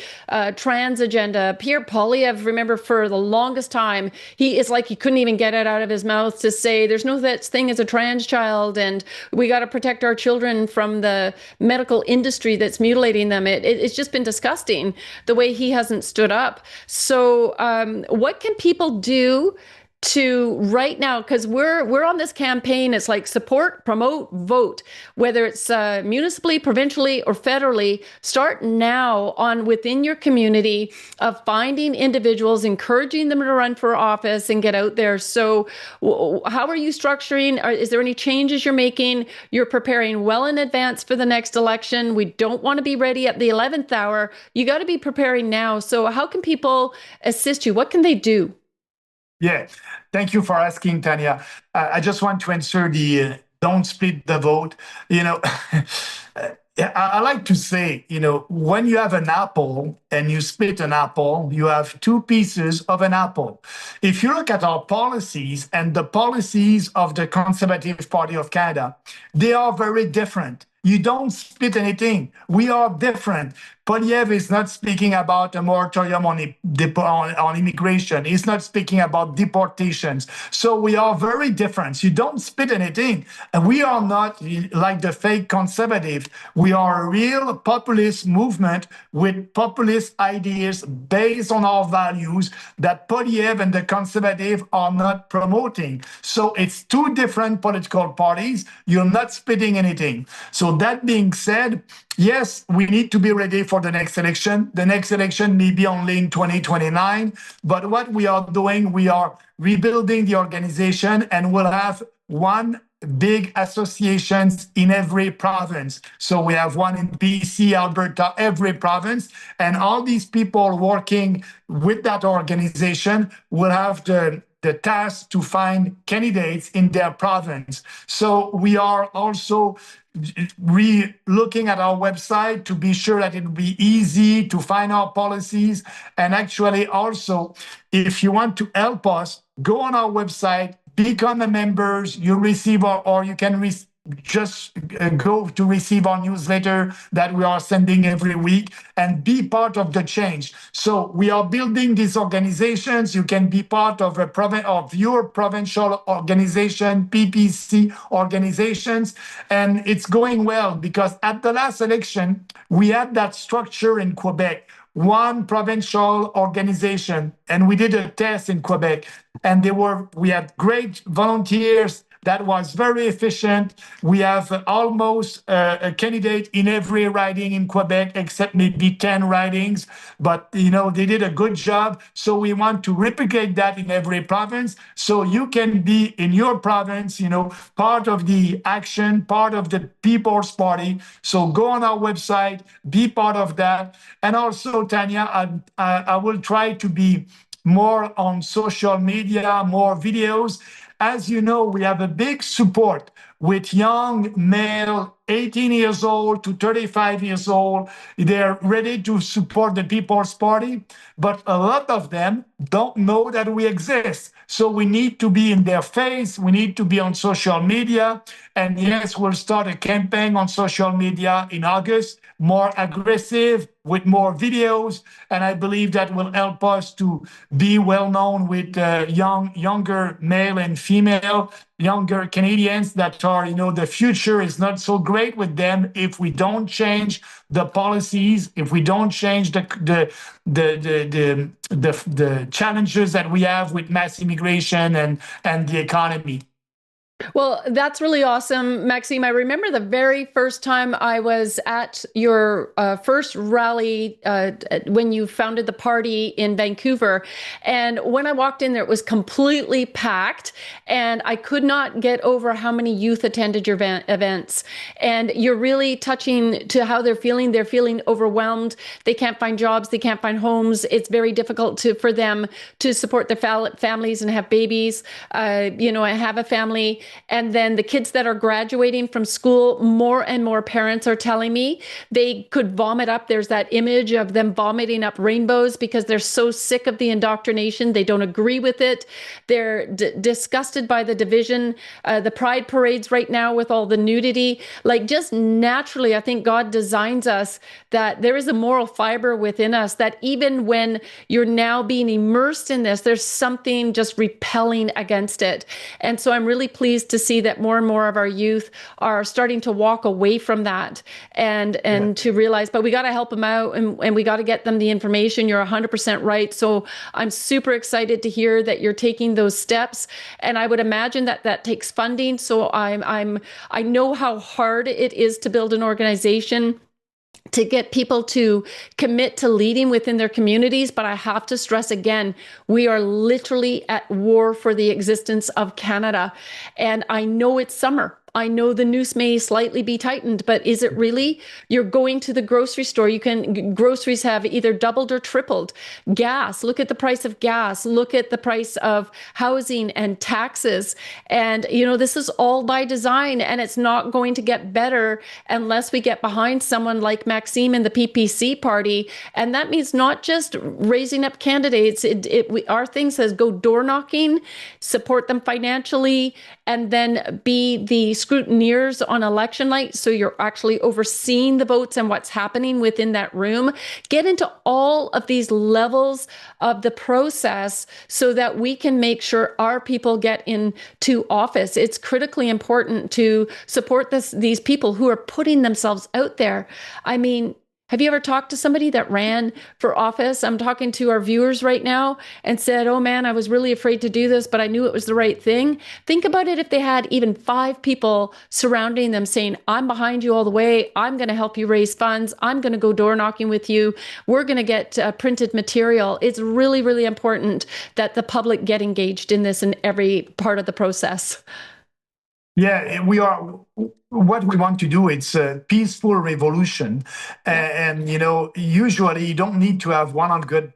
trans agenda. Pierre Poilievre, remember, for the longest time, he couldn't even get it out of his mouth to say there's no such thing as a trans child, and we got to protect our children from the medical industry that's mutilating them. It's just been disgusting the way he hasn't stood up. So what can people do to right now, because we're on this campaign. It's like support, promote, vote, whether it's municipally, provincially, or federally. Start now on within your community of finding individuals, encouraging them to run for office and get out there. So how are you structuring? Is there any changes you're making? You're preparing well in advance for the next election. We don't want to be ready at the 11th hour. You got to be preparing now. So how can people assist you? What can they do? Yeah, thank you for asking, Tanya. I just want to answer the don't split the vote. I like to say, when you have an apple and you split an apple, you have two pieces of an apple. If you look at our policies and the policies of the Conservative Party of Canada, they are very different. You don't split anything. We are different. Poilievre is not speaking about a moratorium on immigration. He's not speaking about deportations. So we are very different. You don't split anything. And we are not like the fake conservative. We are a real populist movement with populist ideas based on our values that Poilievre and the conservative are not promoting. So it's two different political parties. You're not splitting anything. So that being said, yes, we need to be ready for the next election. The next election may be only in 2029. But what we are doing, we are rebuilding the organization and we'll have one big associations in every province. So we have one in BC, Alberta, every province. And all these people working with that organization will have the task to find candidates in their province. So we are also looking at our website to be sure that it will be easy to find our policies. And actually also, if you want to help us, go on our website, become a member, you receive or you can just go to receive our newsletter that we are sending every week and be part of the change. So we are building these organizations. You can be part of your provincial organization, PPC organizations, and it's going well because at the last election, we had that structure in Quebec, one provincial organization, and we did a test in Quebec, and we had great volunteers. That was very efficient. We have almost a candidate in every riding in Quebec, except maybe 10 ridings. But, they did a good job. So we want to replicate that in every province. So you can be in your province, part of the action, part of the People's Party. So go on our website, be part of that. And also, Tanya, I will try to be more on social media, more videos. As you know, we have a big support with young male, 18 years old to 35 years old. They're ready to support the People's Party, but a lot of them don't know that we exist. So we need to be in their face. We need to be on social media. And yes, we'll start a campaign on social media in August, more aggressive, with more videos. And I believe that will help us to be well known with younger male and female, younger Canadians that are, the future is not so great with them if we don't change the policies, if we don't change the challenges that we have with mass immigration and the economy. Well, that's really awesome, Maxime. I remember the very first time I was at your first rally when you founded the party in Vancouver. And when I walked in there, it was completely packed. And I could not get over how many youth attended your events. And you're really touching to how they're feeling. They're feeling overwhelmed. They can't find jobs. They can't find homes. It's very difficult for them to support their families and have babies. I have a family. And then the kids that are graduating from school, more and more parents are telling me they could vomit up. There's that image of them vomiting up rainbows because they're so sick of the indoctrination. They don't agree with it. They're disgusted by the division, the pride parades right now with all the nudity. Like just naturally, I think God designs us that there is a moral fiber within us that even when you're now being immersed in this, there's something just repelling against it. And so I'm really pleased pleased to see that more and more of our youth are starting to walk away from that and to realize, but we got to help them out, and we got to get them the information. You're 100% right. So I'm super excited to hear that you're taking those steps, and I would imagine that that takes funding. So I know how hard it is to build an organization, to get people to commit to leading within their communities. But I have to stress again, we are literally at war for the existence of Canada. And I know it's summer. I know the noose may slightly be tightened, but is it really? You're going to the grocery store. Groceries have either doubled or tripled. Gas, look at the price of gas. Look at the price of housing and taxes. And, this is all by design, and it's not going to get better unless we get behind someone like Maxime and the PPC party. And that means not just raising up candidates. Our thing says go door knocking, support them financially, and then be the scrutineers on election night. So you're actually overseeing the votes and what's happening within that room. Get into all of these levels of the process so that we can make sure our people get into office. It's critically important to support these people who are putting themselves out there. I mean, have you ever talked to somebody that ran for office? I'm talking to our viewers right now and said, oh man, I was really afraid to do this, but I knew it was the right thing. Think about it if they had even 5 people surrounding them saying, I'm behind you all the way. I'm going to help you raise funds. I'm going to go door knocking with you. We're going to get printed material. It's really, really important that the public get engaged in this in every part of the process. Yeah, we are. What we want to do, it's a peaceful revolution. And, usually you don't need to have 100%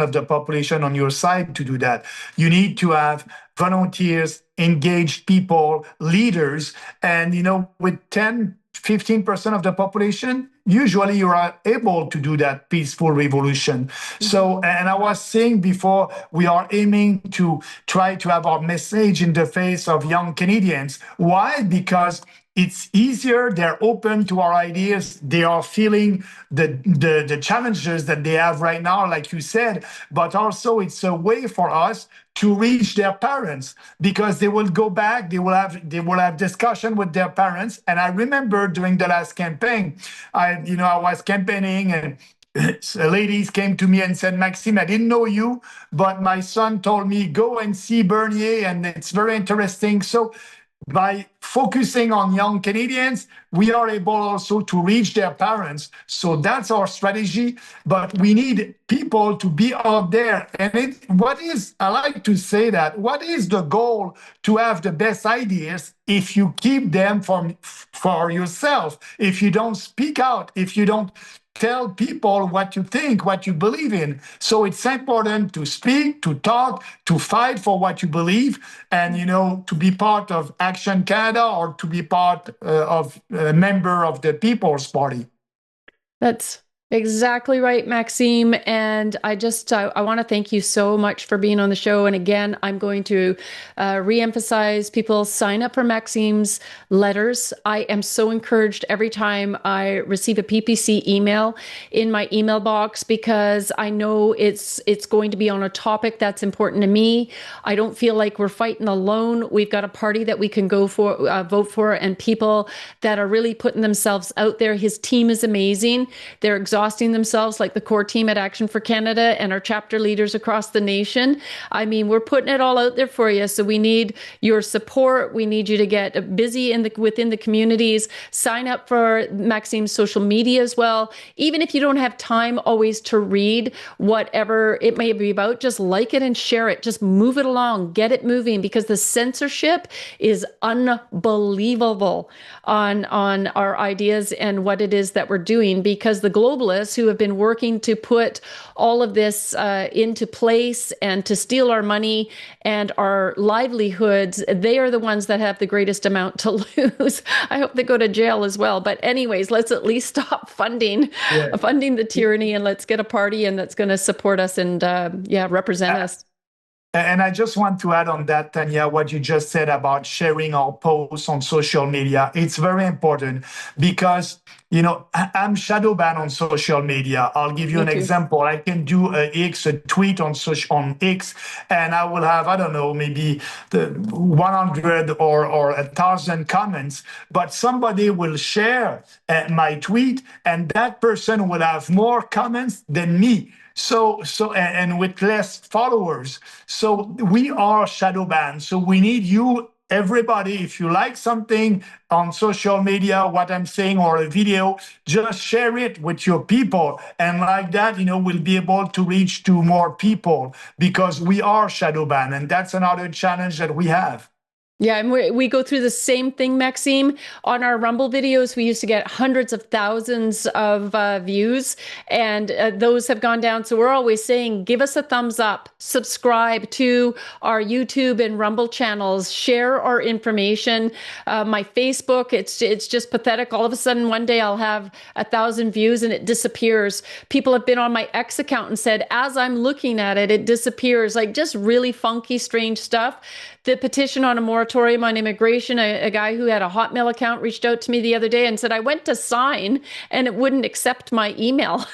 of the population on your side to do that. You need to have volunteers, engaged people, leaders. And, with 10-15% of the population, usually you are able to do that peaceful revolution. So, and I was saying before, we are aiming to try to have our message in the face of young Canadians. Why? Because it's easier. They're open to our ideas. They are feeling the challenges that they have right now, like you said, but also it's a way for us to reach their parents, because they will go back, they will have discussion with their parents. And I remember during the last campaign, I was campaigning, and ladies came to me and said, Maxime, I didn't know you, but my son told me, go and see Bernier, and it's very interesting. So by focusing on young Canadians, we are able also to reach their parents. So that's our strategy. But we need people to be out there. And I like to say that, what is the goal to have the best ideas if you keep them for yourself, if you don't speak out, if you don't tell people what you think, what you believe in? So it's important to speak, to talk, to fight for what you believe, and, to be part of Action Canada, or to be part of a member of the People's Party. That's exactly right, Maxime. And I want to thank you so much for being on the show. And again, I'm going to reemphasize, people sign up for Maxime's letters. I am so encouraged every time I receive a PPC email in my email box, because I know it's going to be on a topic that's important to me. I don't feel like we're fighting alone. We've got a party that we can go for, vote for, and people that are really putting themselves out there. His team is amazing. They're exhausting themselves, like the core team at Action for Canada and our chapter leaders across the nation. I mean, we're putting it all out there for you. So we need your support. We need you to get busy within the communities. Sign up for Maxime's social media as well. Even if you don't have time always to read whatever it may be about, just like it and share it. Just move it along, get it moving, because the censorship is unbelievable on our ideas and what it is that we're doing, because the globalists who have been working to put all of this into place and to steal our money and our livelihoods, they are the ones that have the greatest amount to lose. I hope they go to jail as well. But anyways, let's at least stop funding the tyranny, and let's get a party and that's going to support us and represent us. And I just want to add on that, Tanya, what you just said about sharing our posts on social media. It's very important because, I'm shadow banned on social media. I'll give you Me an too. example. I can do a tweet on X, and I will have, I don't know, maybe 100 or 1,000 comments, but somebody will share my tweet, and that person will have more comments than me. And with less followers. So we are shadow banned. So we need you, everybody. If you like something on social media, what I'm saying, or a video, just share it with your people. And like that, we'll be able to reach to more people because we are shadow banned. And that's another challenge that we have. Yeah, and we go through the same thing, Maxime. On our Rumble videos, we used to get hundreds of thousands of views, and those have gone down. So we're always saying, give us a thumbs up, subscribe to our YouTube and Rumble channels, share our information. My Facebook, it's just pathetic. All of a sudden, one day I'll have 1,000 views and it disappears. People have been on my X account and said, as I'm looking at it, it disappears. Like just really funky, strange stuff. The petition on a moratorium on immigration, a guy who had a Hotmail account reached out to me the other day and said, I went to sign and it wouldn't accept my email.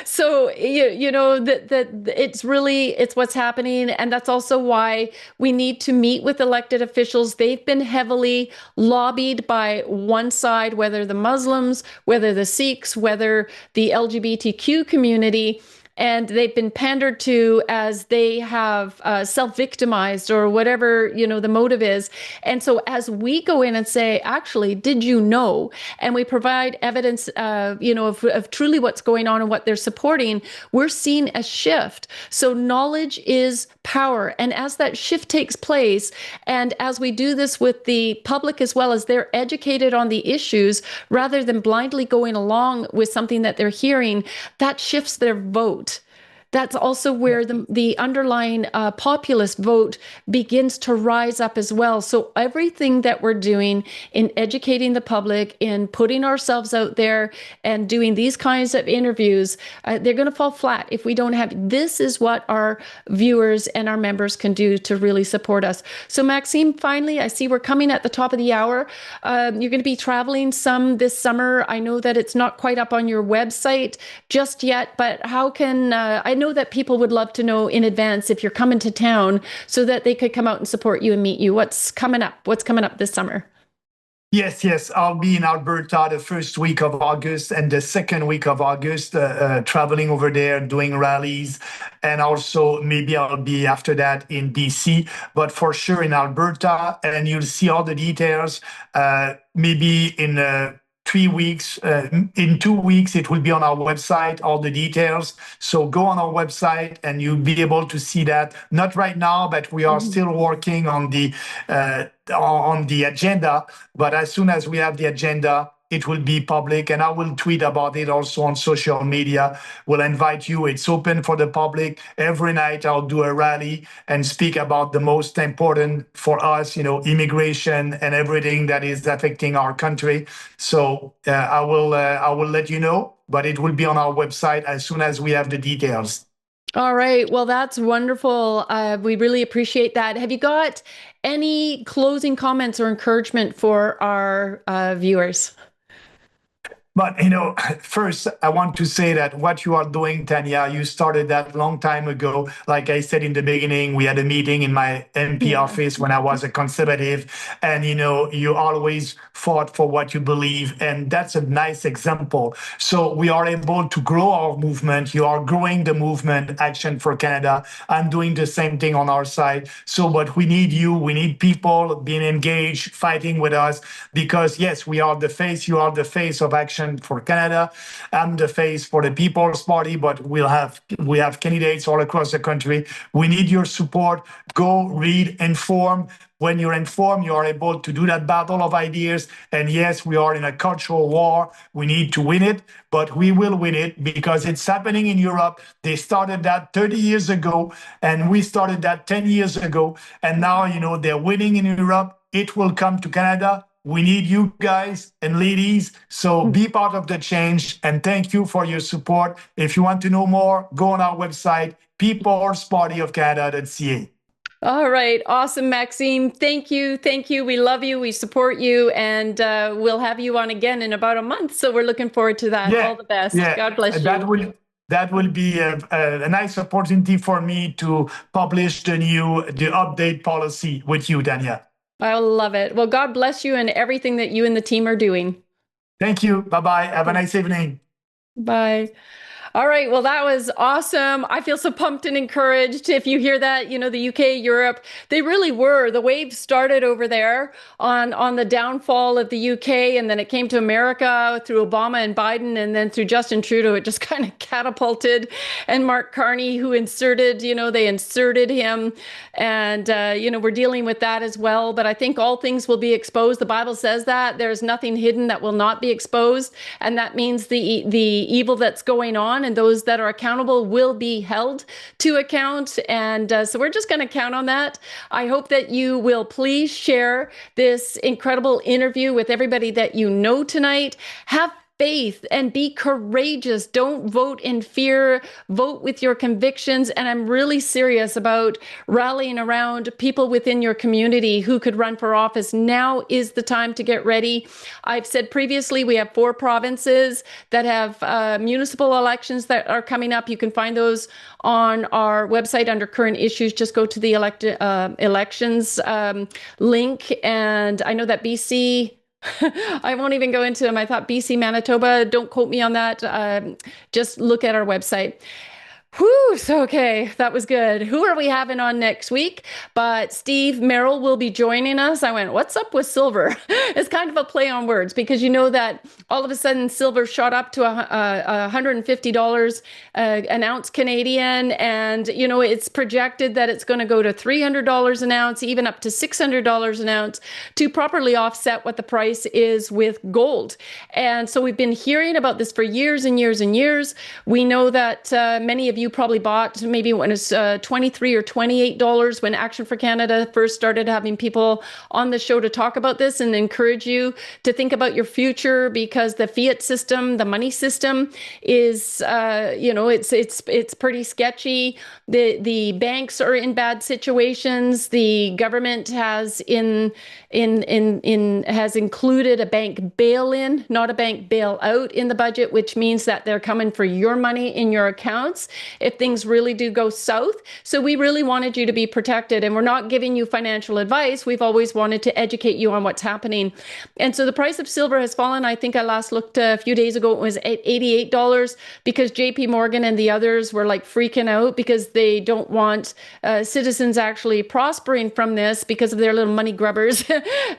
So, that it's what's happening. And that's also why we need to meet with elected officials. They've been heavily lobbied by one side, whether the Muslims, whether the Sikhs, whether the LGBTQ community. And they've been pandered to as they have self-victimized or whatever, the motive is. And so as we go in and say, actually, did you know? And we provide evidence, of truly what's going on and what they're supporting, we're seeing a shift. So knowledge is power. And as that shift takes place, and as we do this with the public as well, as they're educated on the issues, rather than blindly going along with something that they're hearing, that shifts their vote. That's also where the underlying populist vote begins to rise up as well. So everything that we're doing in educating the public, in putting ourselves out there and doing these kinds of interviews, they're going to fall flat if we don't have, this is what our viewers and our members can do to really support us. So Maxime, finally, I see we're coming at the top of the hour. You're going to be traveling some this summer. I know that it's not quite up on your website just yet, but how can, I know that people would love to know in advance if you're coming to town so that they could come out and support you and meet you. What's coming up? What's coming up this summer? Yes. I'll be in Alberta the first week of August and the second week of August, traveling over there, doing rallies. And also maybe I'll be after that in BC, but for sure in Alberta. And you'll see all the details, maybe in 3 weeks. In 2 weeks, it will be on our website, all the details. So go on our website and you'll be able to see that. Not right now, but we are still working on the agenda. But as soon as we have the agenda, it will be public, and I will tweet about it also on social media. We'll invite you. It's open for the public. Every night I'll do a rally and speak about the most important for us, immigration and everything that is affecting our country. So I will let you know, but it will be on our website as soon as we have the details. All right. Well, that's wonderful. We really appreciate that. Have you got any closing comments or encouragement for our viewers? But, first, I want to say that what you are doing, Tanya, you started that long time ago. Like I said in the beginning, we had a meeting in my MP office when I was a conservative. And, you always fought for what you believe. And that's a nice example. So we are able to grow our movement. You are growing the movement, Action for Canada. I'm doing the same thing on our side. So, but we need you. We need people being engaged, fighting with us. Because, yes, we are the face. You are the face of Action for Canada. I'm the face for the People's Party, but we have candidates all across the country. We need your support. Go read, inform. When you're informed, you are able to do that battle of ideas. And yes, we are in a cultural war. We need to win it, but we will win it because it's happening in Europe. They started that 30 years ago, and we started that 10 years ago. And now, they're winning in Europe. It will come to Canada. We need you guys and ladies. So be part of the change. And thank you for your support. If you want to know more, go on our website, peoplespartyofcanada.ca. All right. Awesome, Maxime. Thank you. Thank you. We love you. We support you. And we'll have you on again in about a month. So we're looking forward to that. Yeah, All the best. yeah, God bless that you. will that will be a nice opportunity for me to publish the update policy with you, Tanya. I love it. Well, God bless you and everything that you and the team are doing. Thank you. Bye bye. Have a nice evening. Bye. All right. Well, that was awesome. I feel so pumped and encouraged. If you hear that, the UK, Europe, they really were. The wave started over there on the downfall of the UK, and then it came to America through Obama and Biden, and then through Justin Trudeau, it just kind of catapulted. And Mark Carney, who they inserted him, and we're dealing with that as well. But I think all things will be exposed. The Bible says that there's nothing hidden that will not be exposed, and that means the evil that's going on and those that are accountable will be held to account. And so we're just going to count on that. I hope that you will please share this incredible interview with everybody that you know tonight. Have faith and be courageous. Don't vote in fear. Vote with your convictions. And I'm really serious about rallying around people within your community who could run for office. Now is the time to get ready. I've said previously, we have 4 provinces that have municipal elections that are coming up. You can find those on our website under current issues. Just go to the elections link. And I know that BC, I won't even go into them. I thought BC, Manitoba, don't quote me on that. Just look at our website. Whew, so okay, that was good. Who are we having on next week? But Steve Merrill will be joining us. I went, what's up with silver? It's kind of a play on words because you know that all of a sudden silver shot up to $150 an ounce Canadian. And, it's projected that it's going to go to $300 an ounce, even up to $600 an ounce to properly offset what the price is with gold. And so we've been hearing about this for years and years and years. We know that many of you probably bought maybe when it's $23 or $28 when Action for Canada first started having people on the show to talk about this and encourage you to think about your future because the fiat system, the money system is, it's pretty sketchy. The banks are in bad situations. The government has has included a bank bail-in, not a bank bail-out in the budget, which means that they're coming for your money in your accounts if things really do go south. So we really wanted you to be protected, and we're not giving you financial advice. We've always wanted to educate you on what's happening. And so the price of silver has fallen. I think I last looked a few days ago, it was at $88 because JP Morgan and the others were like freaking out because they don't want citizens actually prospering from this because of their little money grubbers.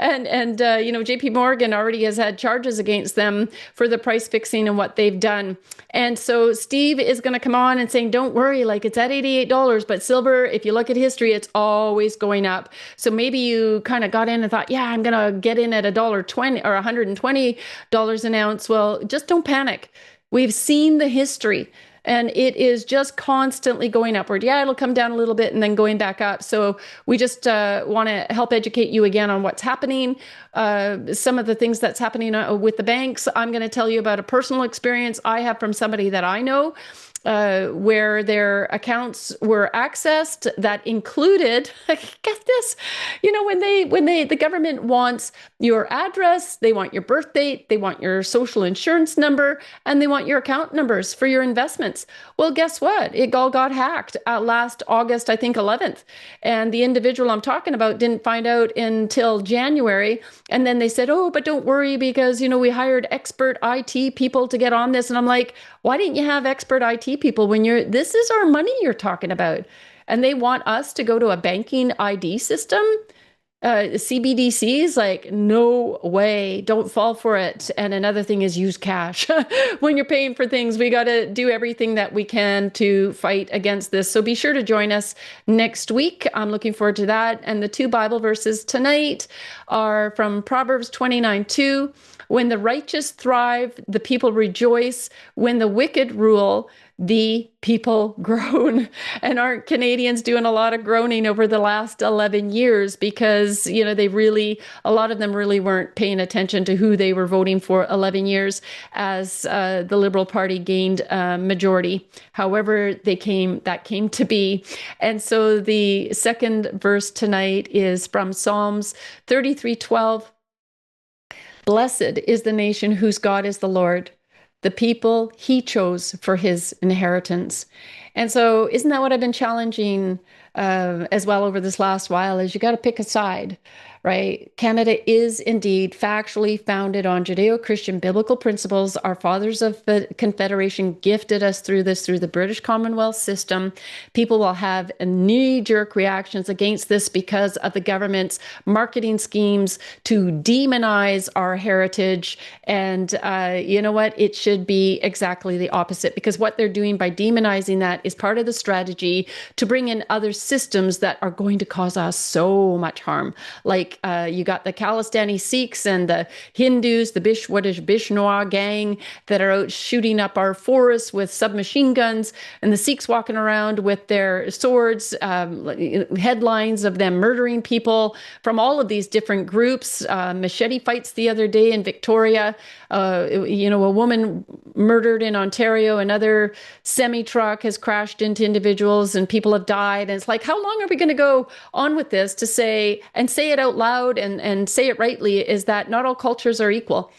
and JP Morgan already has had charges against them for the price fixing and what they've done. And so Steve is going to come on and saying, don't worry, like it's at $88, but silver, if you look at history, it's always going up. So maybe you kind of got in and thought, yeah, I'm going to get in at $1.20 or $120 an ounce. Well, just don't panic. We've seen the history. And it is just constantly going upward. Yeah, it'll come down a little bit and then going back up. So we just want to help educate you again on what's happening. Some of the things that's happening with the banks. I'm going to tell you about a personal experience I have from somebody that I know. Where their accounts were accessed that included, get this, when the government wants your address, they want your birth date, they want your social insurance number, and they want your account numbers for your investments. Well, guess what? It all got hacked last August, I think 11th. And the individual I'm talking about didn't find out until January. And then they said, oh, but don't worry because, we hired expert IT people to get on this. And I'm like, why didn't you have expert IT people when this is our money you're talking about? And they want us to go to a banking ID system? CBDCs, like, no way, don't fall for it. And another thing is use cash. When you're paying for things, we got to do everything that we can to fight against this. So be sure to join us next week. I'm looking forward to that. And the 2 Bible verses tonight are from Proverbs 29:2. When the righteous thrive, the people rejoice. When the wicked rule, the people groan? And aren't Canadians doing a lot of groaning over the last 11 years? Because, a lot of them really weren't paying attention to who they were voting for 11 years as the Liberal Party gained a majority, however that came to be. And so the second verse tonight is from Psalms 33:12. Blessed is the nation whose God is the Lord, the people he chose for his inheritance. And so isn't that what I've been challenging as well over this last while, is you got to pick a side, right? Canada is indeed factually founded on Judeo-Christian biblical principles. Our fathers of the Confederation gifted us through the British Commonwealth system. People will have knee-jerk reactions against this because of the government's marketing schemes to demonize our heritage. And you know what? It should be exactly the opposite, because what they're doing by demonizing that is part of the strategy to bring in other systems that are going to cause us so much harm. Like you got the Khalistani Sikhs and the Hindus, the Bishnoi gang that are out shooting up our forests with submachine guns, and the Sikhs walking around with their swords, headlines of them murdering people from all of these different groups. Machete fights the other day in Victoria. A woman murdered in Ontario. Another semi-truck has crashed into individuals and people have died. And it's like, how long are we going to go on with this to say it out loud and say it rightly, is that not all cultures are equal.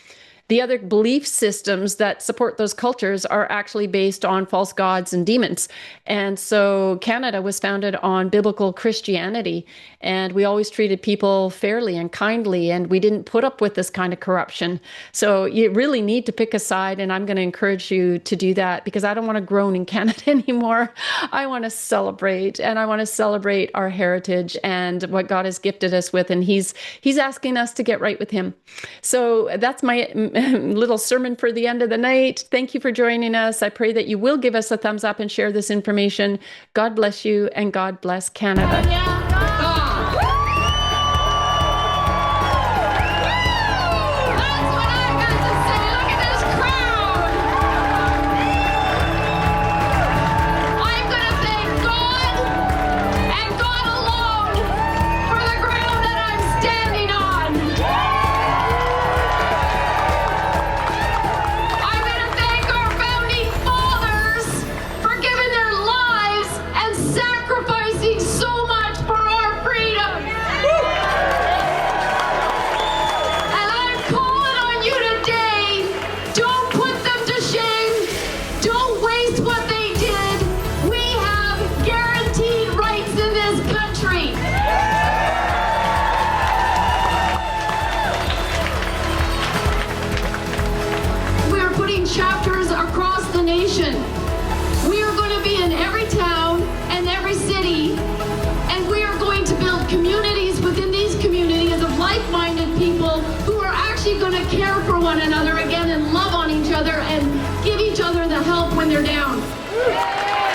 The other belief systems that support those cultures are actually based on false gods and demons. And so Canada was founded on biblical Christianity, and we always treated people fairly and kindly, and we didn't put up with this kind of corruption. So you really need to pick a side, and I'm going to encourage you to do that, because I don't want to groan in Canada anymore. I want to celebrate, and I want to celebrate our heritage and what God has gifted us with, and He's asking us to get right with Him. So that's my little sermon for the end of the night. Thank you for joining us. I pray that you will give us a thumbs up and share this information. God bless you, and God bless Canada. Tanya. And give each other the help when they're down.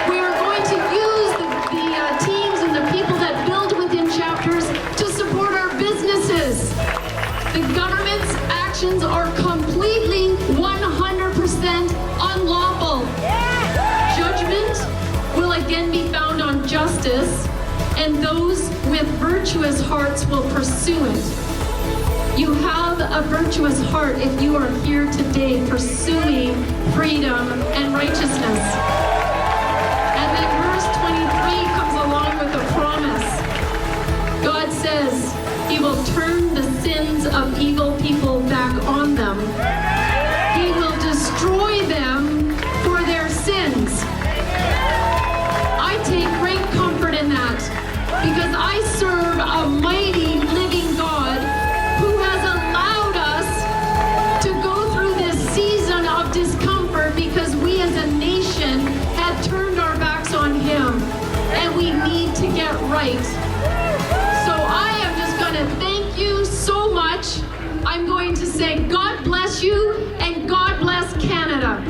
We are going to use the teams and the people that build within chapters to support our businesses. The government's actions are completely 100% unlawful. Judgment will again be found on justice, and those with virtuous hearts will pursue it. You have a virtuous heart if you are here today pursuing freedom and righteousness. And then verse 23 comes along with a promise. God says He will turn the sins of evil people back on them. He will destroy them for their sins. I take great comfort in that, because I serve a mighty living God who has allowed us to go through this season of discomfort, because we as a nation had turned our backs on Him, and we need to get right. So I am just going to thank you so much. I'm going to say God bless you, and God bless Canada.